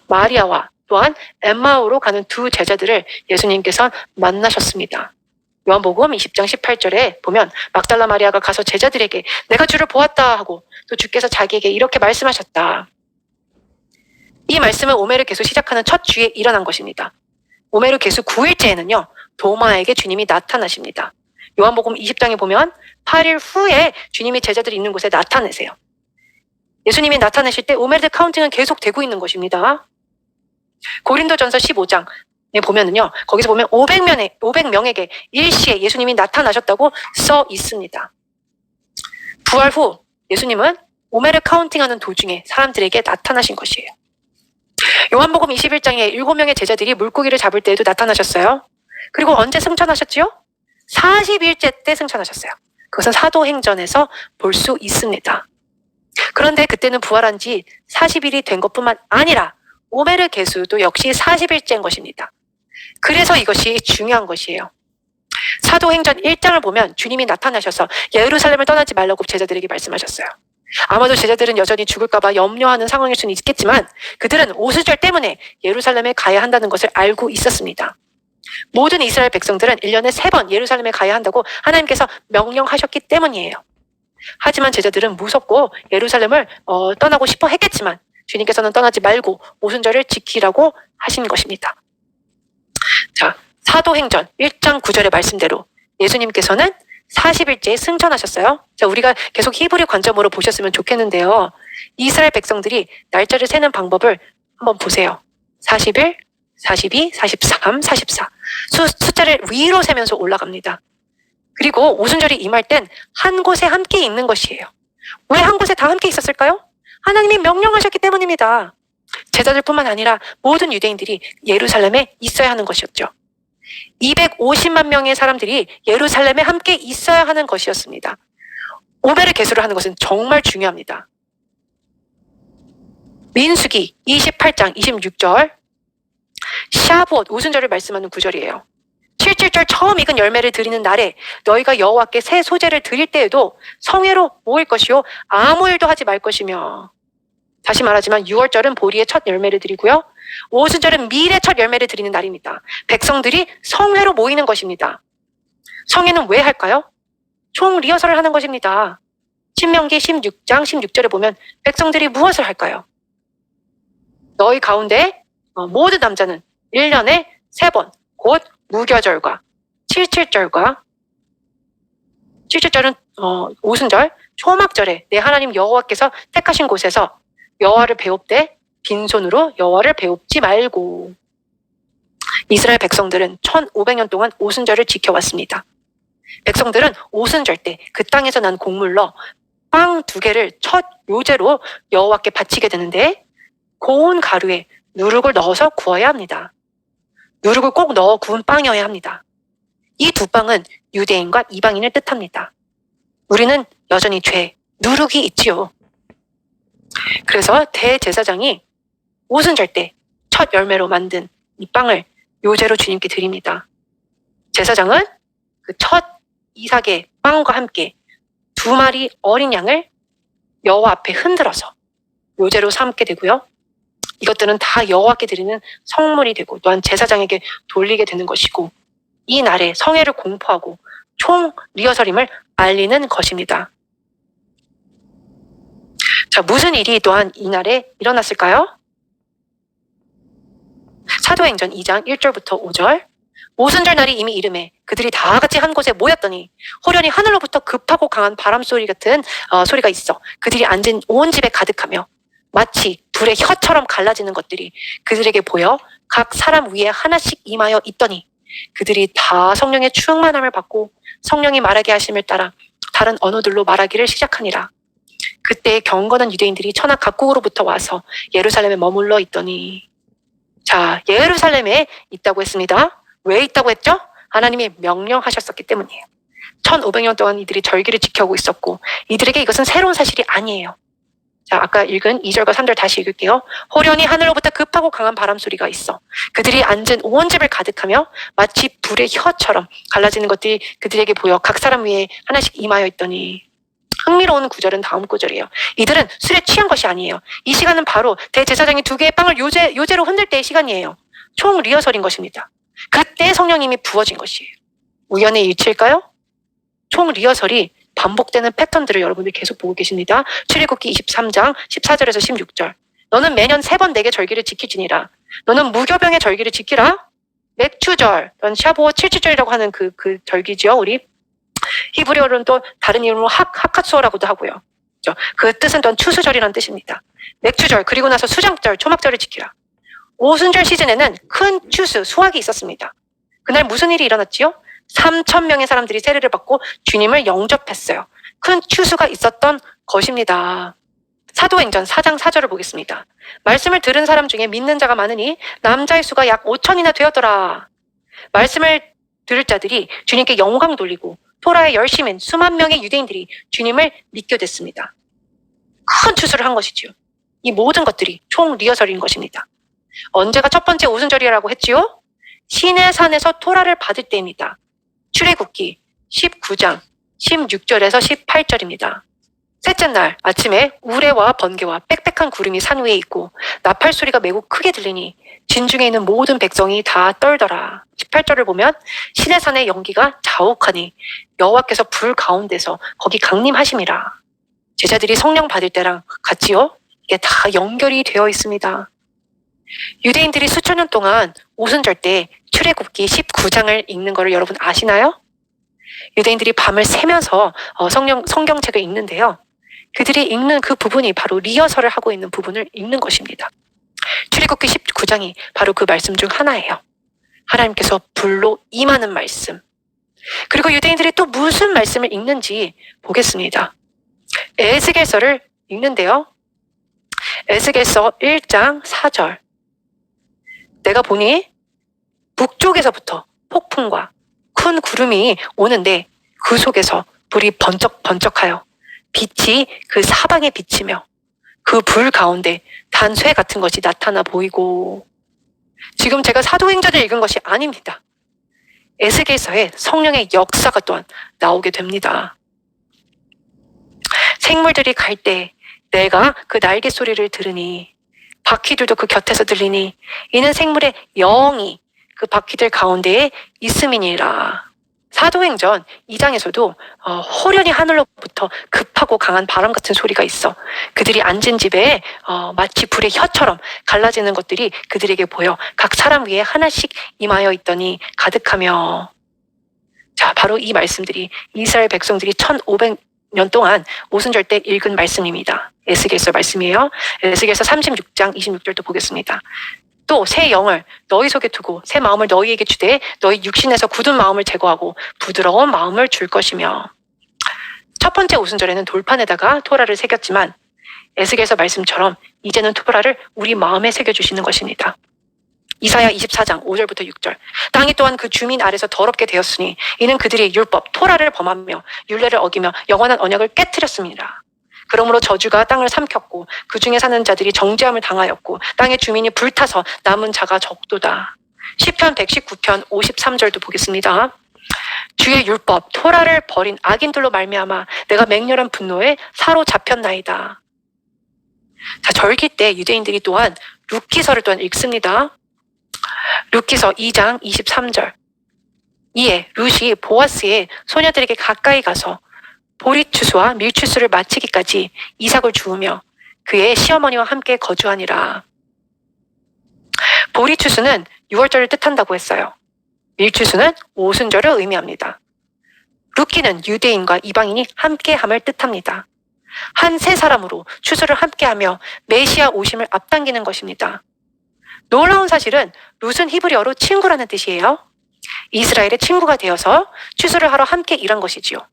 마리아와 또한 엠마오로 가는 두 제자들을 예수님께서 만나셨습니다. 요한복음 20장 18절에 보면 막달라 마리아가 가서 제자들에게 내가 주를 보았다 하고 또 주께서 자기에게 이렇게 말씀하셨다. 이 말씀은 오메르 계수 시작하는 첫 주에 일어난 것입니다. 오메르 계수 9일째에는요. 도마에게 주님이 나타나십니다. 요한복음 20장에 보면 8일 후에 주님이 제자들이 있는 곳에 나타내세요. 예수님이 나타내실 때 오메르 카운팅은 계속 되고 있는 것입니다. 고린도전서 15장에 보면은요. 거기서 보면 500명에게 일시에 예수님이 나타나셨다고 써 있습니다. 부활 후 예수님은 오메르 카운팅하는 도중에 사람들에게 나타나신 것이에요. 요한복음 21장에 7명의 제자들이 물고기를 잡을 때에도 나타나셨어요. 그리고 언제 승천하셨지요? 40일째 때 승천하셨어요. 그것은 사도행전에서 볼 수 있습니다. 그런데 그때는 부활한 지 40일이 된 것뿐만 아니라 오메르 계수도 역시 40일째인 것입니다. 그래서 이것이 중요한 것이에요. 사도행전 1장을 보면 주님이 나타나셔서 예루살렘을 떠나지 말라고 제자들에게 말씀하셨어요. 아마도 제자들은 여전히 죽을까봐 염려하는 상황일 수는 있겠지만 그들은 오순절 때문에 예루살렘에 가야 한다는 것을 알고 있었습니다. 모든 이스라엘 백성들은 1년에 3번 예루살렘에 가야 한다고 하나님께서 명령하셨기 때문이에요. 하지만 제자들은 무섭고 예루살렘을 떠나고 싶어 했겠지만 주님께서는 떠나지 말고 오순절을 지키라고 하신 것입니다. 자, 사도행전 1장 9절의 말씀대로 예수님께서는 40일째에 승천하셨어요. 자, 우리가 계속 히브리 관점으로 보셨으면 좋겠는데요. 이스라엘 백성들이 날짜를 세는 방법을 한번 보세요. 41, 42, 43, 44. 숫자를 위로 세면서 올라갑니다. 그리고 오순절이 임할 땐 한 곳에 함께 있는 것이에요. 왜 한 곳에 다 함께 있었을까요? 하나님이 명령하셨기 때문입니다. 제자들뿐만 아니라 모든 유대인들이 예루살렘에 있어야 하는 것이었죠. 250만 명의 사람들이 예루살렘에 함께 있어야 하는 것이었습니다. 오메르 계수를 하는 것은 정말 중요합니다. 민수기 28장 26절 샤브옷 오순절을 말씀하는 구절이에요. 77절 처음 익은 열매를 드리는 날에 너희가 여호와께 새 소재를 드릴 때에도 성회로 모일 것이요 아무 일도 하지 말 것이며. 다시 말하지만 6월절은 보리의 첫 열매를 드리고요. 오순절은 밀의 첫 열매를 드리는 날입니다. 백성들이 성회로 모이는 것입니다. 성회는 왜 할까요? 총 리허설을 하는 것입니다. 신명기 16장 16절에 보면 백성들이 무엇을 할까요? 너희 가운데 모든 남자는 1년에 3번 곧 무교절과 77절과 77절은 오순절 초막절에 내 하나님 여호와께서 택하신 곳에서 여호와를 배웁되 빈손으로 여호와를 배웁지 말고. 이스라엘 백성들은 1500년 동안 오순절을 지켜왔습니다. 백성들은 오순절 때 그 땅에서 난 곡물로 빵 2개를 첫 요제로 여호와께 바치게 되는데 고운 가루에 누룩을 넣어서 구워야 합니다. 누룩을 꼭 넣어 구운 빵이어야 합니다. 이 2빵은 유대인과 이방인을 뜻합니다. 우리는 여전히 죄, 누룩이 있지요. 그래서 대제사장이 오순절 때 첫 열매로 만든 이 빵을 요제로 주님께 드립니다. 제사장은 그 첫 이삭의 빵과 함께 2마리 어린 양을 여호와 앞에 흔들어서 요제로 삼게 되고요. 이것들은 다 여호와께 드리는 성물이 되고 또한 제사장에게 돌리게 되는 것이고 이 날에 성회를 공포하고 총 리허설임을 알리는 것입니다. 자, 무슨 일이 또한 이 날에 일어났을까요? 사도행전 2장 1절부터 5절. 오순절 날이 이미 이름에 그들이 다 같이 한 곳에 모였더니 호련히 하늘로부터 급하고 강한 바람 소리 같은 소리가 있어 그들이 앉은 온 집에 가득하며 마치 불의 혀처럼 갈라지는 것들이 그들에게 보여 각 사람 위에 하나씩 임하여 있더니 그들이 다 성령의 충만함을 받고 성령이 말하게 하심을 따라 다른 언어들로 말하기를 시작하니라. 그때 경건한 유대인들이 천하 각국으로부터 와서 예루살렘에 머물러 있더니. 자, 예루살렘에 있다고 했습니다. 왜 있다고 했죠? 하나님이 명령하셨었기 때문이에요. 1500년 동안 이들이 절기를 지켜오고 있었고 이들에게 이것은 새로운 사실이 아니에요. 자, 아까 읽은 2절과 3절 다시 읽을게요. 호련히 하늘로부터 급하고 강한 바람 소리가 있어 그들이 앉은 온 집을 가득하며 마치 불의 혀처럼 갈라지는 것들이 그들에게 보여 각 사람 위에 하나씩 임하여 있더니. 흥미로운 구절은 다음 구절이에요. 이들은 술에 취한 것이 아니에요. 이 시간은 바로 대제사장이 2개의 빵을 요제로 흔들 때의 시간이에요. 총 리허설인 것입니다. 그때 성령님이 부어진 것이에요. 우연의 일치일까요? 총 리허설이 반복되는 패턴들을 여러분들이 계속 보고 계십니다. 출애굽기 23장 14절에서 16절. 너는 매년 3번 내게 절기를 지키지니라. 너는 무교병의 절기를 지키라. 맥추절, 샤보어 77절이라고 하는 그 절기죠. 우리 히브리어로는 또 다른 이름으로 하카수어라고도 하고요. 그 뜻은 또 추수절이라는 뜻입니다. 맥추절, 그리고 나서 수장절, 초막절을 지키라. 오순절 시즌에는 큰 추수, 수확이 있었습니다. 그날 무슨 일이 일어났지요? 3,000명의 사람들이 세례를 받고 주님을 영접했어요. 큰 추수가 있었던 것입니다. 사도행전 4장 4절을 보겠습니다. 말씀을 들은 사람 중에 믿는 자가 많으니 남자의 수가 약 5,000이나 되었더라. 말씀을 들을 자들이 주님께 영광 돌리고 토라에 열심인 수만 명의 유대인들이 주님을 믿게 됐습니다. 큰 추수를 한 것이지요. 이 모든 것들이 총 리허설인 것입니다. 언제가 첫 번째 오순절이라고 했지요? 시내산에서 토라를 받을 때입니다. 출애굽기 19장 16절에서 18절입니다. 셋째 날 아침에 우레와 번개와 빽빽한 구름이 산 위에 있고 나팔 소리가 매우 크게 들리니 진중에 있는 모든 백성이 다 떨더라. 18절을 보면 시내산의 연기가 자욱하니 여호와께서 불 가운데서 거기 강림하심이라. 제자들이 성령 받을 때랑 같지요? 이게 다 연결이 되어 있습니다. 유대인들이 수천 년 동안 오순절 때 출애굽기 19장을 읽는 것을 여러분 아시나요? 유대인들이 밤을 새면서 성경책을 읽는데요. 그들이 읽는 그 부분이 바로 리허설을 하고 있는 부분을 읽는 것입니다. 출애굽기 19장이 바로 그 말씀 중 하나예요. 하나님께서 불로 임하는 말씀. 그리고 유대인들이 또 무슨 말씀을 읽는지 보겠습니다. 에스겔서를 읽는데요. 에스겔서 1장 4절. 내가 보니 북쪽에서부터 폭풍과 큰 구름이 오는데 그 속에서 불이 번쩍번쩍하여 빛이 그 사방에 비치며 그 불 가운데 단쇠 같은 것이 나타나 보이고. 지금 제가 사도행전을 읽은 것이 아닙니다. 에스겔서에 성령의 역사가 또한 나오게 됩니다. 생물들이 갈 때 내가 그 날개 소리를 들으니 바퀴들도 그 곁에서 들리니 이는 생물의 영이 그 바퀴들 가운데에 있음이니라. 사도행전 2장에서도 호련히 하늘로부터 급하고 강한 바람 같은 소리가 있어 그들이 앉은 집에 마치 불의 혀처럼 갈라지는 것들이 그들에게 보여 각 사람 위에 하나씩 임하여 있더니 가득하며. 자, 바로 이 말씀들이 이스라엘 백성들이 1500년 동안 오순절 때 읽은 말씀입니다. 에스겔서 말씀이에요. 에스겔서 36장 26절도 보겠습니다. 또 새 영을 너희 속에 두고 새 마음을 너희에게 주되 너희 육신에서 굳은 마음을 제거하고 부드러운 마음을 줄 것이며. 첫 번째 오순절에는 돌판에다가 토라를 새겼지만 에스겔서 말씀처럼 이제는 토라를 우리 마음에 새겨주시는 것입니다. 이사야 24장 5절부터 6절. 땅이 또한 그 주민 아래서 더럽게 되었으니 이는 그들이 율법 토라를 범하며 율례를 어기며 영원한 언약을 깨뜨렸습니다. 그러므로 저주가 땅을 삼켰고 그 중에 사는 자들이 정죄함을 당하였고 땅의 주민이 불타서 남은 자가 적도다. 시편 119편 53절도 보겠습니다. 주의 율법 토라를 버린 악인들로 말미암아 내가 맹렬한 분노에 사로잡혔나이다. 자, 절기 때 유대인들이 또한 룻기서를 또한 읽습니다. 룻기서 2장 23절. 이에 룻이 보아스의 소녀들에게 가까이 가서 보리추수와 밀추수를 마치기까지 이삭을 주우며 그의 시어머니와 함께 거주하니라. 보리추수는 6월절을 뜻한다고 했어요. 밀추수는 오순절을 의미합니다. 룻기는 유대인과 이방인이 함께함을 뜻합니다. 한 세 사람으로 추수를 함께하며 메시아 오심을 앞당기는 것입니다. 놀라운 사실은 룻은 히브리어로 친구라는 뜻이에요. 이스라엘의 친구가 되어서 추수를 하러 함께 일한 것이지요.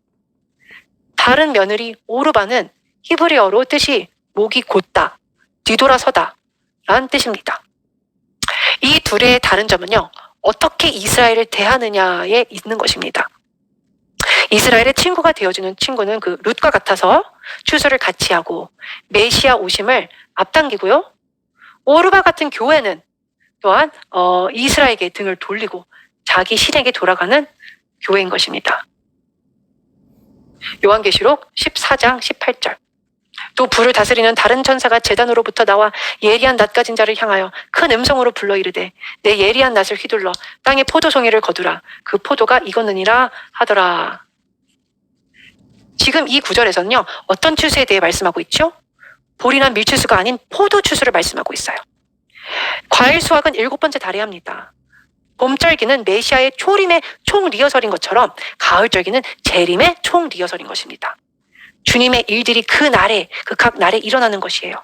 다른 며느리 오르바는 히브리어로 뜻이 목이 곧다, 뒤돌아서다 라는 뜻입니다. 이 둘의 다른 점은요, 어떻게 이스라엘을 대하느냐에 있는 것입니다. 이스라엘의 친구가 되어주는 친구는 그 룻과 같아서 추수를 같이 하고 메시아 오심을 앞당기고요. 오르바 같은 교회는 또한 이스라엘에게 등을 돌리고 자기 신에게 돌아가는 교회인 것입니다. 요한계시록 14장 18절. 또 불을 다스리는 다른 천사가 제단으로부터 나와 예리한 낫 가진 자를 향하여 큰 음성으로 불러 이르되 내 예리한 낫을 휘둘러 땅에 포도송이를 거두라. 그 포도가 익었느니라 하더라. 지금 이 구절에서는요, 어떤 추수에 대해 말씀하고 있죠? 볼이나 밀추수가 아닌 포도 추수를 말씀하고 있어요. 과일 수확은 7번째 달에 합니다. 봄절기는 메시아의 초림의 총 리허설인 것처럼 가을절기는 재림의 총 리허설인 것입니다. 주님의 일들이 그 날에, 그 각 날에 일어나는 것이에요.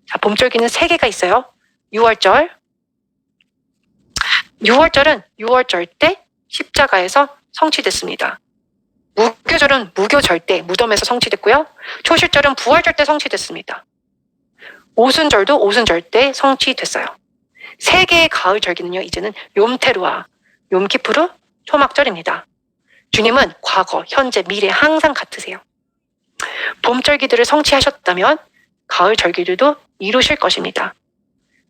자, 봄절기는 3개가 있어요. 6월절. 6월절은 6월절 때 십자가에서 성취됐습니다. 무교절은 무교절 때 무덤에서 성취됐고요. 초실절은 부활절 때 성취됐습니다. 오순절도 오순절 때 성취됐어요. 3개의 가을 절기는요, 이제는 욤테루아, 욤키푸르, 초막절입니다. 주님은 과거, 현재, 미래 항상 같으세요. 봄 절기들을 성취하셨다면 가을 절기들도 이루실 것입니다.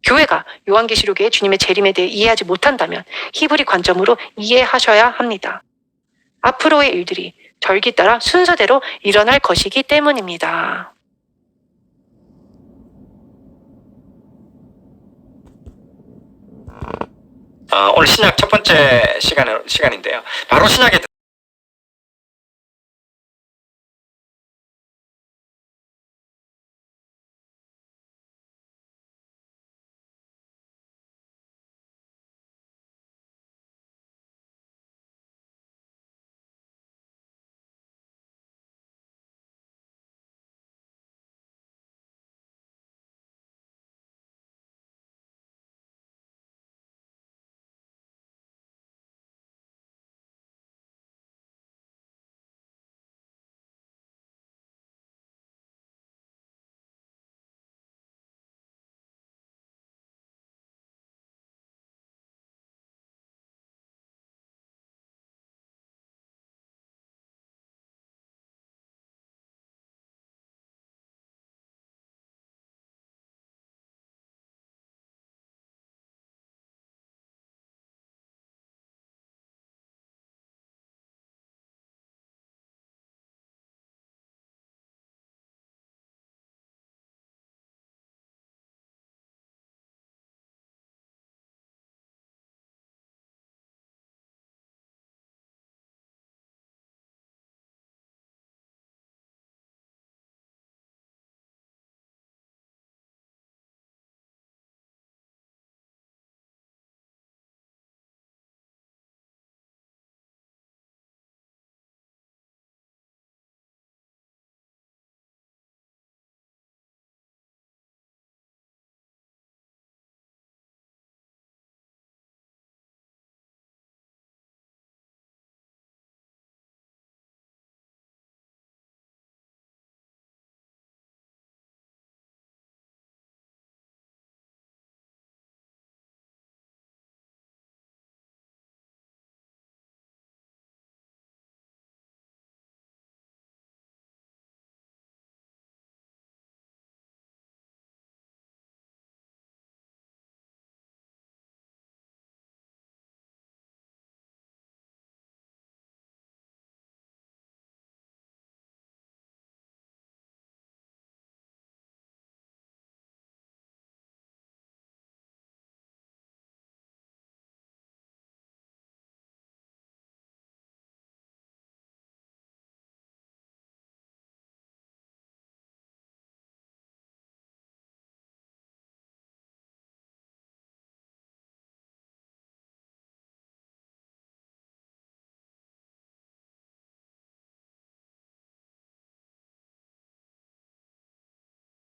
교회가 요한계시록의 주님의 재림에 대해 이해하지 못한다면 히브리 관점으로 이해하셔야 합니다. 앞으로의 일들이 절기 따라 순서대로 일어날 것이기 때문입니다. 오늘 신약 첫 번째 시간인데요. 바로 신약에